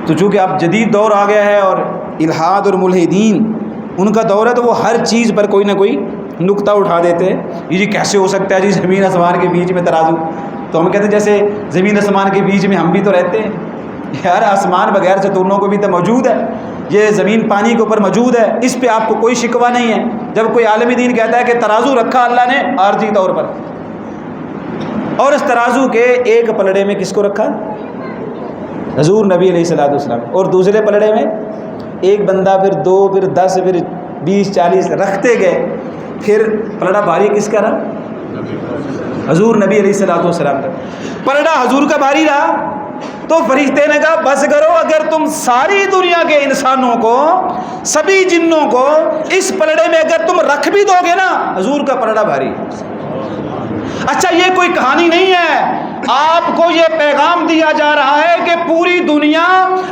تو چونکہ اب جدید دور آ گیا ہے اور الحاد اور ملحدین ان کا دور ہے، تو وہ ہر چیز پر کوئی نہ کوئی نقطہ اٹھا دیتے ہیں، یہ جی کیسے ہو سکتا ہے جی زمین آسمان کے بیچ میں ترازو؟ تو ہم کہتے ہیں جیسے زمین آسمان کے بیچ میں ہم بھی تو رہتے ہیں یار، آسمان بغیر ستونوں کو بھی تو موجود ہے، یہ زمین پانی کے اوپر موجود ہے، اس پہ آپ کو کوئی شکوہ نہیں ہے۔ جب کوئی عالم دین کہتا ہے کہ ترازو رکھا اللہ نے عارضی طور پر، اور اس ترازو کے ایک پلڑے میں کس کو رکھا؟ حضور نبی علیہ الصلوۃ والسلام، اور دوسرے پلڑے میں ایک بندہ، پھر 2، پھر 10، پھر 20، 40 رکھتے گئے، پھر پلڑا بھاری کس کا رہا؟ حضور نبی علیہ الصلوۃ والسلام کا پلڑا حضور کا بھاری رہا۔ تو فرشتے نے کہا بس کرو، اگر تم ساری دنیا کے انسانوں کو، سبھی جنوں کو اس پلڑے میں اگر تم رکھ بھی دو گے نا، حضور کا پلڑا بھاری۔ اچھا یہ کوئی کہانی نہیں ہے، آپ کو یہ پیغام دیا جا رہا ہے کہ پوری دنیا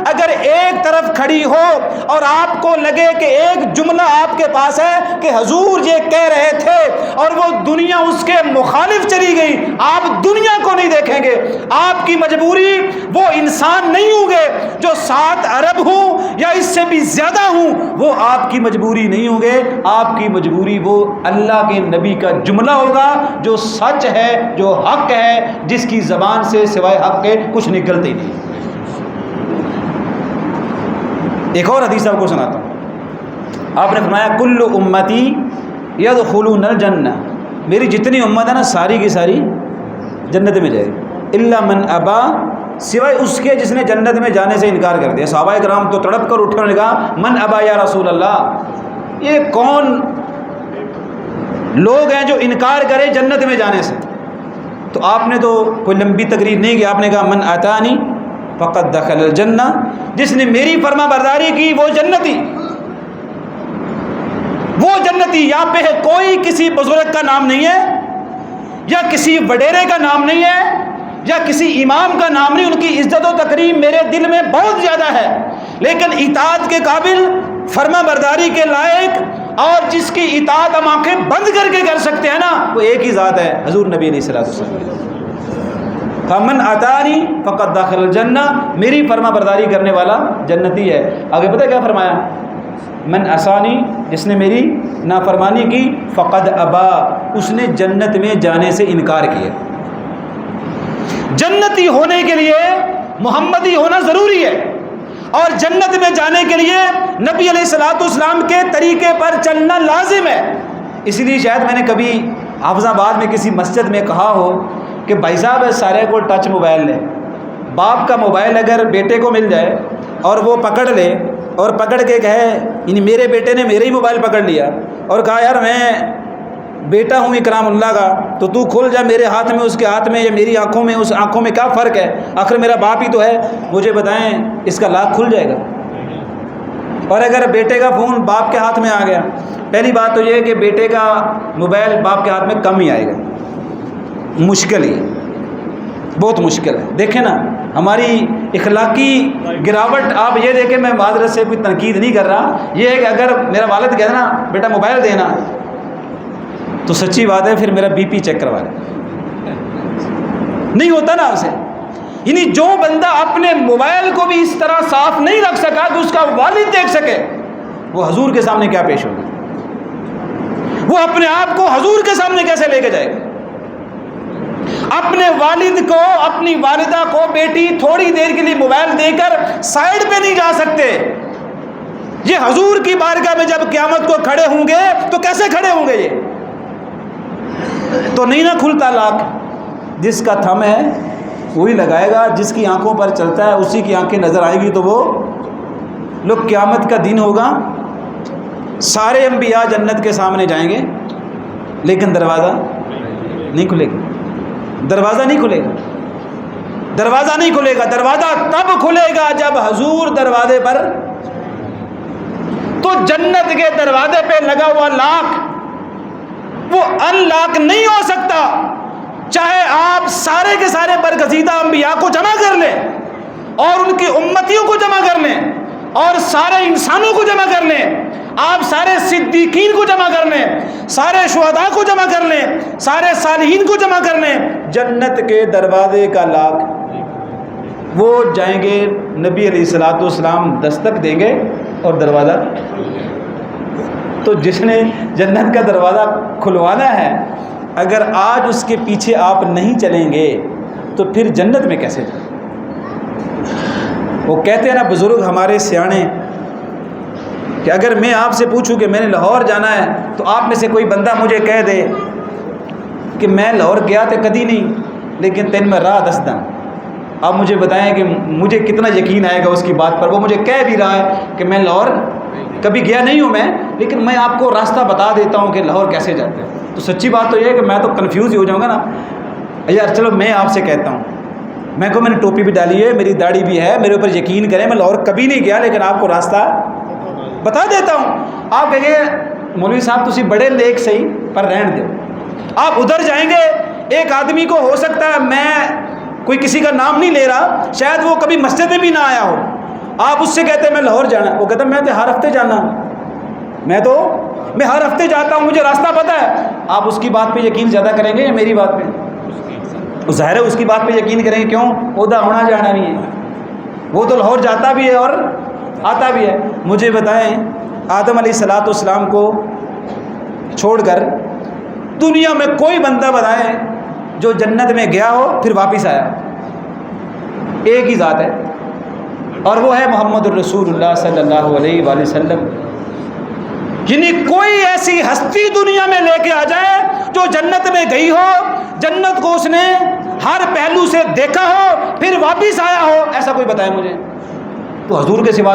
اگر ایک طرف کھڑی ہو اور آپ کو لگے کہ ایک جملہ آپ کے پاس ہے کہ حضور یہ کہہ رہے تھے، اور وہ دنیا اس کے مخالف چلی گئی، آپ دنیا کو نہیں دیکھیں گے۔ آپ کی مجبوری وہ انسان نہیں ہوں گے جو 7 ارب ہوں یا اس سے بھی زیادہ ہوں، وہ آپ کی مجبوری نہیں ہوں گے، آپ کی مجبوری وہ اللہ کے نبی کا جملہ ہوگا جو سچ ہے، جو حق ہے، جس کی زبان سے سوائے حق کے کچھ نکلتے ہی نہیں۔ ایک اور حدیث آپ کو سناتا ہوں، آپ نے فرمایا کل امتی یدخلون الجنہ، میری جتنی امت ہے نا ساری کی ساری جنت میں جائے گی، الا من ابا، سوائے اس کے جس نے جنت میں جانے سے انکار کر دیا۔ صحابہ کرام تو تڑپ کر اٹھے اور نے کہا من ابا یا رسول اللہ، یہ کون لوگ ہیں جو انکار کرے جنت میں جانے سے؟ تو آپ نے تو کوئی لمبی تقریر نہیں کی، آپ نے کہا من اتانی فقد دخل الجنہ، جس نے میری فرما برداری کی وہ جنتی، وہ جنتی۔ یہاں پہ کوئی کسی بزرگ کا نام نہیں ہے، یا کسی وڈیرے کا نام نہیں ہے، یا کسی امام کا نام نہیں۔ ان کی عزت و تکریم میرے دل میں بہت زیادہ ہے، لیکن اطاعت کے قابل، فرما برداری کے لائق، اور جس کی اطاعت ہم آنکھیں بند کر کے کر سکتے ہیں نا، وہ ایک ہی ذات ہے، حضور نبی علیہ الصلوۃ والسلام۔ فمن اطاعنی فقد دخل الجنہ، میری فرما برداری کرنے والا جنتی ہے۔ آگے پتہ کیا فرمایا؟ من عصانی، جس نے میری نافرمانی کی، فقد ابا، اس نے جنت میں جانے سے انکار کیا۔ جنتی ہونے کے لیے محمدی ہونا ضروری ہے، اور جنت میں جانے کے لیے نبی علیہ الصلوۃ والسلام کے طریقے پر چلنا لازم ہے۔ اس لیے شاید میں نے کبھی حافظ آباد میں کسی مسجد میں کہا ہو کہ بھائی صاحب سارے کو ٹچ موبائل لیں، باپ کا موبائل اگر بیٹے کو مل جائے اور وہ پکڑ لے اور پکڑ کے کہے، یعنی میرے بیٹے نے میرے ہی موبائل پکڑ لیا اور کہا یار میں بیٹا ہوں اکرام اللہ کا، تو تو کھول جا، میرے ہاتھ میں اس کے ہاتھ میں، یا میری آنکھوں میں اس آنکھوں میں کیا فرق ہے، آخر میرا باپ ہی تو ہے، مجھے بتائیں اس کا لاک کھل جائے گا؟ اور اگر بیٹے کا فون باپ کے ہاتھ میں آ گیا، پہلی بات تو یہ ہے کہ بیٹے کا موبائل باپ کے ہاتھ میں کم ہی آئے گا، مشکل ہی، بہت مشکل ہے۔ دیکھیں نا ہماری اخلاقی گراوٹ، آپ یہ دیکھیں، میں معذرت سے کوئی تنقید نہیں کر رہا، یہ ہے کہ اگر میرا والد کہتا نا بیٹا موبائل دینا، تو سچی بات ہے پھر میرا بی پی چیک کروا لے، نہیں ہوتا نا اسے۔ یعنی جو بندہ اپنے موبائل کو بھی اس طرح صاف نہیں رکھ سکا کہ اس کا والد دیکھ سکے، وہ حضور کے سامنے کیا پیش ہوگا؟ وہ اپنے آپ کو حضور کے سامنے کیسے لے کے جائے گا؟ اپنے والد کو، اپنی والدہ کو بیٹی تھوڑی دیر کے لیے موبائل دے کر سائڈ پہ نہیں جا سکتے، یہ حضور کی بارگاہ میں جب قیامت کو کھڑے ہوں گے تو کیسے کھڑے ہوں گے؟ یہ تو نہیں نہ کھلتا لاک، جس کا تھم ہے وہی لگائے گا، جس کی آنکھوں پر چلتا ہے اسی کی آنکھیں نظر آئیں گی، تو وہ لوگ قیامت کا دن ہوگا، سارے انبیاء جنت کے سامنے جائیں گے، لیکن دروازہ نہیں کھلے گا، دروازہ نہیں کھلے گا، دروازہ نہیں کھلے گا۔ دروازہ تب کھلے گا جب حضور دروازے پر، تو جنت کے دروازے پہ لگا ہوا لاک وہ ان لاک نہیں ہو سکتا، چاہے آپ سارے کے سارے برگزیدہ انبیاء کو جمع کر لیں، اور ان کی امتیوں کو جمع کر لیں، اور سارے انسانوں کو جمع کر لیں، آپ سارے صدیقین کو جمع کر لیں، سارے شہداء کو جمع کر لیں، سارے صالحین کو جمع کر لیں، جنت کے دروازے کا لاک وہ جائیں گے، نبی علیہ الصلوۃ والسلام دستک دیں گے اور دروازہ۔ تو جس نے جنت کا دروازہ کھلوانا ہے، اگر آج اس کے پیچھے آپ نہیں چلیں گے تو پھر جنت میں کیسے جائیں؟ وہ کہتے ہیں نا بزرگ ہمارے سیانے کہ اگر میں آپ سے پوچھوں کہ میں نے لاہور جانا ہے، تو آپ میں سے کوئی بندہ مجھے کہہ دے کہ میں لاہور گیا تو کدی نہیں، لیکن تین میں راہ دس داں، آپ مجھے بتائیں کہ مجھے کتنا یقین آئے گا اس کی بات پر؟ وہ مجھے کہہ بھی رہا ہے کہ میں لاہور کبھی گیا نہیں ہوں میں، لیکن میں آپ کو راستہ بتا دیتا ہوں کہ لاہور کیسے جاتے ہیں۔ تو سچی بات تو یہ ہے کہ میں تو کنفیوز ہی ہو جاؤں گا نا یار۔ چلو میں آپ سے کہتا ہوں، میں کو میں نے ٹوپی بھی ڈالی ہے، میری داڑھی بھی ہے، میرے اوپر یقین کریں، میں لاہور کبھی نہیں گیا، لیکن آپ کو راستہ بتا دیتا ہوں۔ آپ کہیں گے مولوی صاحب تسی بڑے نیک صحیح، پر رہن دو، آپ ادھر جائیں گے، ایک آدمی کو ہو سکتا ہے، میں کوئی کسی کا نام نہیں لے رہا، شاید وہ کبھی مسجد میں بھی نہ آیا ہو، آپ اس سے کہتے ہیں میں لاہور جانا، وہ کہتا ہے میں تو ہر ہفتے جانا، میں ہر ہفتے جاتا ہوں، مجھے راستہ پتہ ہے۔ آپ اس کی بات پہ یقین زیادہ کریں گے یا میری بات پہ؟ ظاہر ہے اس کی بات پہ یقین کریں گے، کیوں؟ عہدہ ہونا جانا نہیں ہے، وہ تو لاہور جاتا بھی ہے اور آتا بھی ہے۔ مجھے بتائیں آدم علیہ الصلوۃ والسلام کو چھوڑ کر دنیا میں کوئی بندہ بتائیں جو جنت میں گیا ہو پھر واپس آیا؟ ایک ہی ذات ہے، اور وہ ہے محمد الرسول اللہ صلی اللہ علیہ وآلہ وسلم۔ یعنی کوئی ایسی ہستی دنیا میں لے کے آ جائے جو جنت میں گئی ہو، جنت کو اس نے ہر پہلو سے دیکھا ہو پھر واپس آیا ہو، ایسا کوئی بتائے مجھے؟ تو حضور کے سوا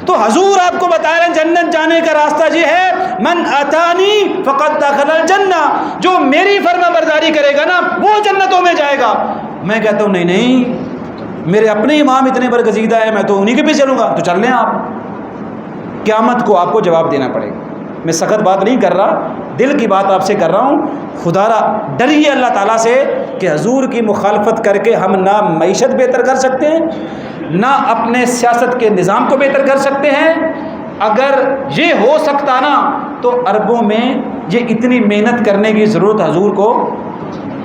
تو حضور آپ کو بتا رہے ہیں جنت جانے کا راستہ یہ ہے، من اتانی فقد دخل الجنہ، جو میری فرما برداری کرے گا نا وہ جنتوں میں جائے گا۔ میں کہتا ہوں نہیں، میرے اپنے امام اتنے برگزیدہ ہیں، میں تو انہی کے پیچھے چلوں گا، تو چل لیں آپ، قیامت کو آپ کو جواب دینا پڑے گا۔ میں سخت بات نہیں کر رہا، دل کی بات آپ سے کر رہا ہوں۔ خدا را ڈریے اللہ تعالیٰ سے کہ حضور کی مخالفت کر کے ہم نہ معیشت بہتر کر سکتے ہیں، نہ اپنے سیاست کے نظام کو بہتر کر سکتے ہیں۔ اگر یہ ہو سکتا نا تو عربوں میں یہ اتنی محنت کرنے کی ضرورت حضور کو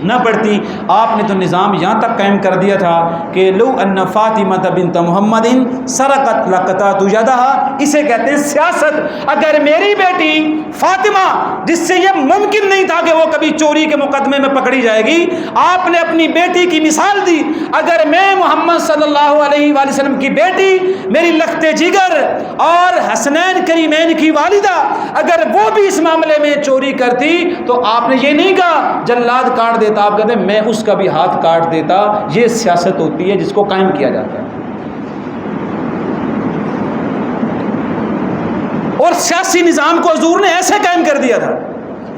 نہ پڑتی۔ آپ نے تو نظام یہاں تک قائم کر دیا تھا کہ لو ان فاطمہ بنت محمد سرقت لقطعت یدہا، اسے کہتے ہیں سیاست۔ اگر میری بیٹی فاطمہ، جس سے یہ ممکن نہیں تھا کہ وہ کبھی چوری کے مقدمے میں پکڑی جائے گی، آپ نے اپنی بیٹی کی مثال دی۔ اگر میں محمد صلی اللہ علیہ وآلہ وسلم کی بیٹی، میری لخت جگر اور حسنین کریمین کی والدہ، اگر وہ بھی اس معاملے میں چوری کرتی تو آپ نے یہ نہیں کہا جلاد کاٹ دیتا، آپ کہتے ہیں میں اس کا بھی ہاتھ کاٹ دیتا۔ یہ سیاست ہوتی ہے جس کو قائم کیا جاتا ہے۔ اور سیاسی نظام کو حضور نے ایسے قائم کر دیا تھا،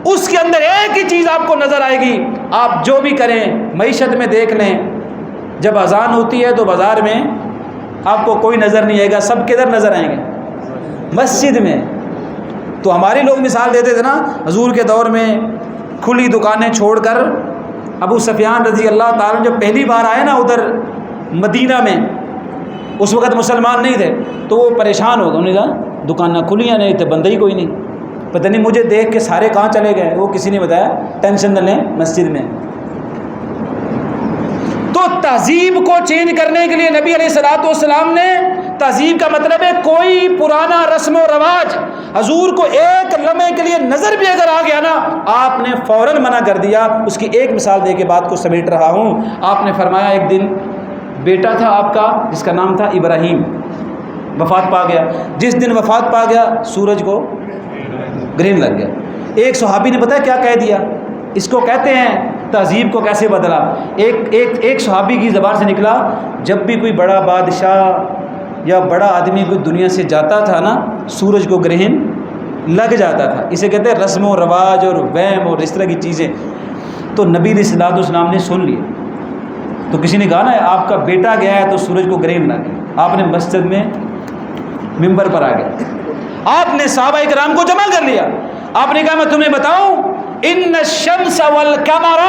اس کے اندر ایک ہی چیز آپ کو نظر آئے گی، آپ جو بھی کریں معیشت میں دیکھ لیں، جب اذان ہوتی ہے تو بازار میں آپ کو کوئی نظر نہیں آئے گا، سب کدھر نظر آئیں گے؟ مسجد میں۔ تو ہمارے لوگ مثال دیتے تھے نا، حضور کے دور میں کھلی دکانیں چھوڑ کر ابو سفیان رضی اللہ تعالیٰ جب پہلی بار آئے نا ادھر مدینہ میں، اس وقت مسلمان نہیں تھے، تو وہ پریشان ہو گئے، انہوں نے کہا دکانیں کھلیاں نہیں تھے، بندہ ہی کوئی نہیں، پتہ نہیں مجھے دیکھ کے سارے کہاں چلے گئے، وہ کسی نے بتایا ٹینشن نہ لیں مسجد میں۔ تو تہذیب کو چینج کرنے کے لیے نبی علیہ الصلوۃ والسلام نے، تہذیب کا مطلب ہے کوئی پرانا رسم و رواج حضور کو ایک لمحے کے لیے نظر بھی اگر آ گیا نا، آپ نے فوراً منع کر دیا۔ اس کی ایک مثال دے کے بات کو سمیٹ رہا ہوں۔ آپ نے فرمایا ایک دن بیٹا تھا آپ کا جس کا نام تھا ابراہیم، وفات پا گیا۔ جس دن وفات پا گیا سورج کو گرہن لگ گیا۔ ایک صحابی نے پتہ ہے کیا کہہ دیا؟ اس کو کہتے ہیں تہذیب کو کیسے بدلا۔ ایک صحابی کی زبان سے نکلا، جب بھی کوئی بڑا بادشاہ یا بڑا آدمی کوئی دنیا سے جاتا تھا نا، سورج کو گرہن لگ جاتا تھا۔ اسے کہتے ہیں رسم و رواج اور وہم اور اس طرح کی چیزیں۔ تو نبی علیہ الصلوۃ والسلام نے سن لی، تو کسی نے کہا نا آپ کا بیٹا گیا ہے تو سورج کو گرہن لگ گیا۔ آپ نے مسجد میں ممبر پر آ گئے، آپ نے صحابہ کرام کو جمع کر لیا۔ آپ نے کہا میں تمہیں بتاؤں، ان الشمس والقمر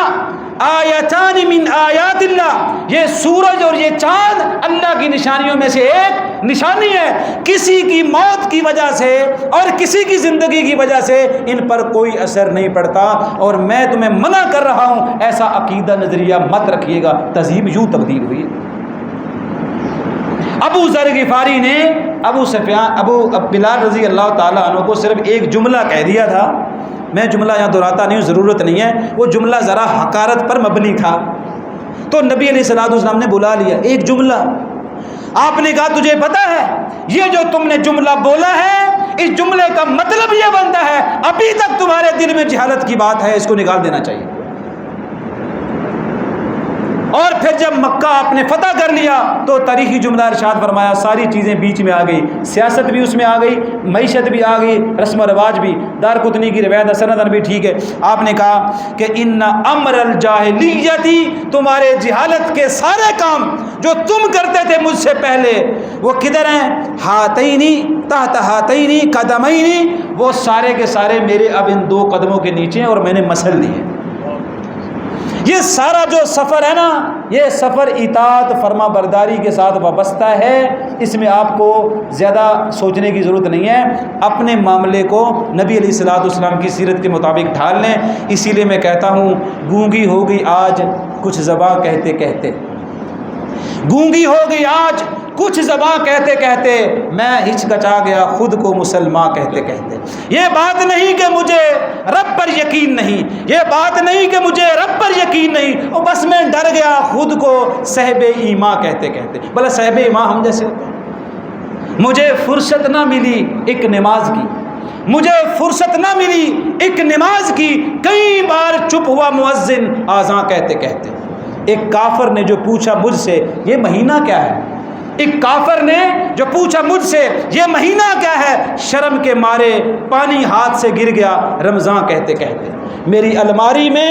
آیتان من آیات اللہ، یہ سورج اور یہ چاند اللہ کی نشانیوں میں سے ایک نشانی ہے۔ کسی کی موت کی وجہ سے اور کسی کی زندگی کی وجہ سے ان پر کوئی اثر نہیں پڑتا، اور میں تمہیں منع کر رہا ہوں ایسا عقیدہ نظریہ مت رکھیے گا۔ تہذیب یوں تبدیل ہوئی۔ ابو ذر غفاری نے ابو بلال رضی اللہ تعالیٰ عنہ کو صرف ایک جملہ کہہ دیا تھا، میں جملہ یہاں دہراتا نہیں ہوں، ضرورت نہیں ہے، وہ جملہ ذرا حقارت پر مبنی تھا۔ تو نبی علیہ الصلوۃ والسلام نے بلا لیا، ایک جملہ۔ آپ نے کہا تجھے پتہ ہے یہ جو تم نے جملہ بولا ہے، اس جملے کا مطلب یہ بنتا ہے ابھی تک تمہارے دل میں جہالت کی بات ہے، اس کو نکال دینا چاہیے۔ اور پھر جب مکہ آپ نے فتح کر لیا تو تاریخی جملہ ارشاد فرمایا، ساری چیزیں بیچ میں آ گئی، سیاست بھی اس میں آ گئی، معیشت بھی آ گئی، رسم و رواج بھی۔ دارقطنی کی روایت سندن بھی ٹھیک ہے۔ آپ نے کہا کہ ان امر الجاہلیتی، تمہارے جہالت کے سارے کام جو تم کرتے تھے مجھ سے پہلے، وہ کدھر ہیں؟ ہاتینی تحت ہاتینی قدمینی، وہ سارے کے سارے میرے اب ان دو قدموں کے نیچے ہیں اور میں نے مسل دیے۔ یہ سارا جو سفر ہے نا، یہ سفر اطاعت فرما برداری کے ساتھ وابستہ ہے۔ اس میں آپ کو زیادہ سوچنے کی ضرورت نہیں ہے، اپنے معاملے کو نبی علیہ الصلوۃ والسلام کی سیرت کے مطابق ڈھال لیں۔ اسی لیے میں کہتا ہوں گونگی ہو گئی آج کچھ زباں کہتے کہتے، گونگی ہو گئی آج کچھ زباں کہتے کہتے، میں ہچکچا گیا خود کو مسلمان کہتے کہتے۔ یہ بات نہیں کہ مجھے رب پر یقین نہیں، یہ بات نہیں کہ مجھے رب پر یقین نہیں، اور بس میں ڈر گیا خود کو صاحب ایمان کہتے کہتے۔ بھلا صاحب ایمان ہم جیسے ہوتے ہیں؟ مجھے فرصت نہ ملی ایک نماز کی، مجھے فرصت نہ ملی ایک نماز کی، کئی بار چپ ہوا مؤذن آذان کہتے کہتے۔ ایک کافر نے جو پوچھا مجھ سے یہ مہینہ کیا ہے، ایک کافر نے جو پوچھا مجھ سے یہ مہینہ کیا ہے، شرم کے مارے پانی ہاتھ سے گر گیا رمضان کہتے کہتے۔ میری الماری میں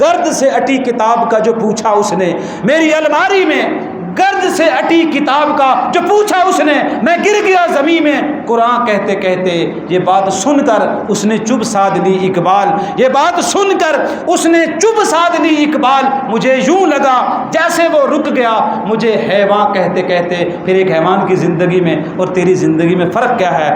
گرد سے اٹی کتاب کا جو پوچھا اس نے، میری الماری میں گرد سے اٹی کتاب کا جو پوچھا اس نے میں گر گیا زمین میں قرآن کہتے کہتے یہ بات سن کر اس نے چپ سادھ لی اقبال یہ بات سن کر اس نے چپ سادھ لی اقبال مجھے یوں لگا جیسے وہ رک گیا مجھے حیوان کہتے کہتے پھر ایک حیوان کی زندگی میں اور تیری زندگی میں فرق کیا ہے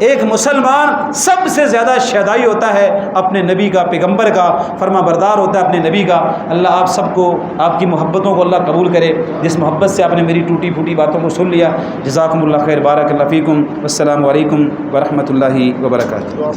ایک مسلمان سب سے زیادہ شیدائی ہوتا ہے اپنے نبی کا پیغمبر کا فرما بردار ہوتا ہے اپنے نبی کا اللہ آپ سب کو آپ کی محبتوں کو اللہ قبول کرے جس محبت سے آپ نے میری ٹوٹی پھوٹی باتوں کو سن لیا جزاکم اللہ خیر بارک اللہ فیکم والسلام علیکم ورحمۃ اللہ وبرکاتہ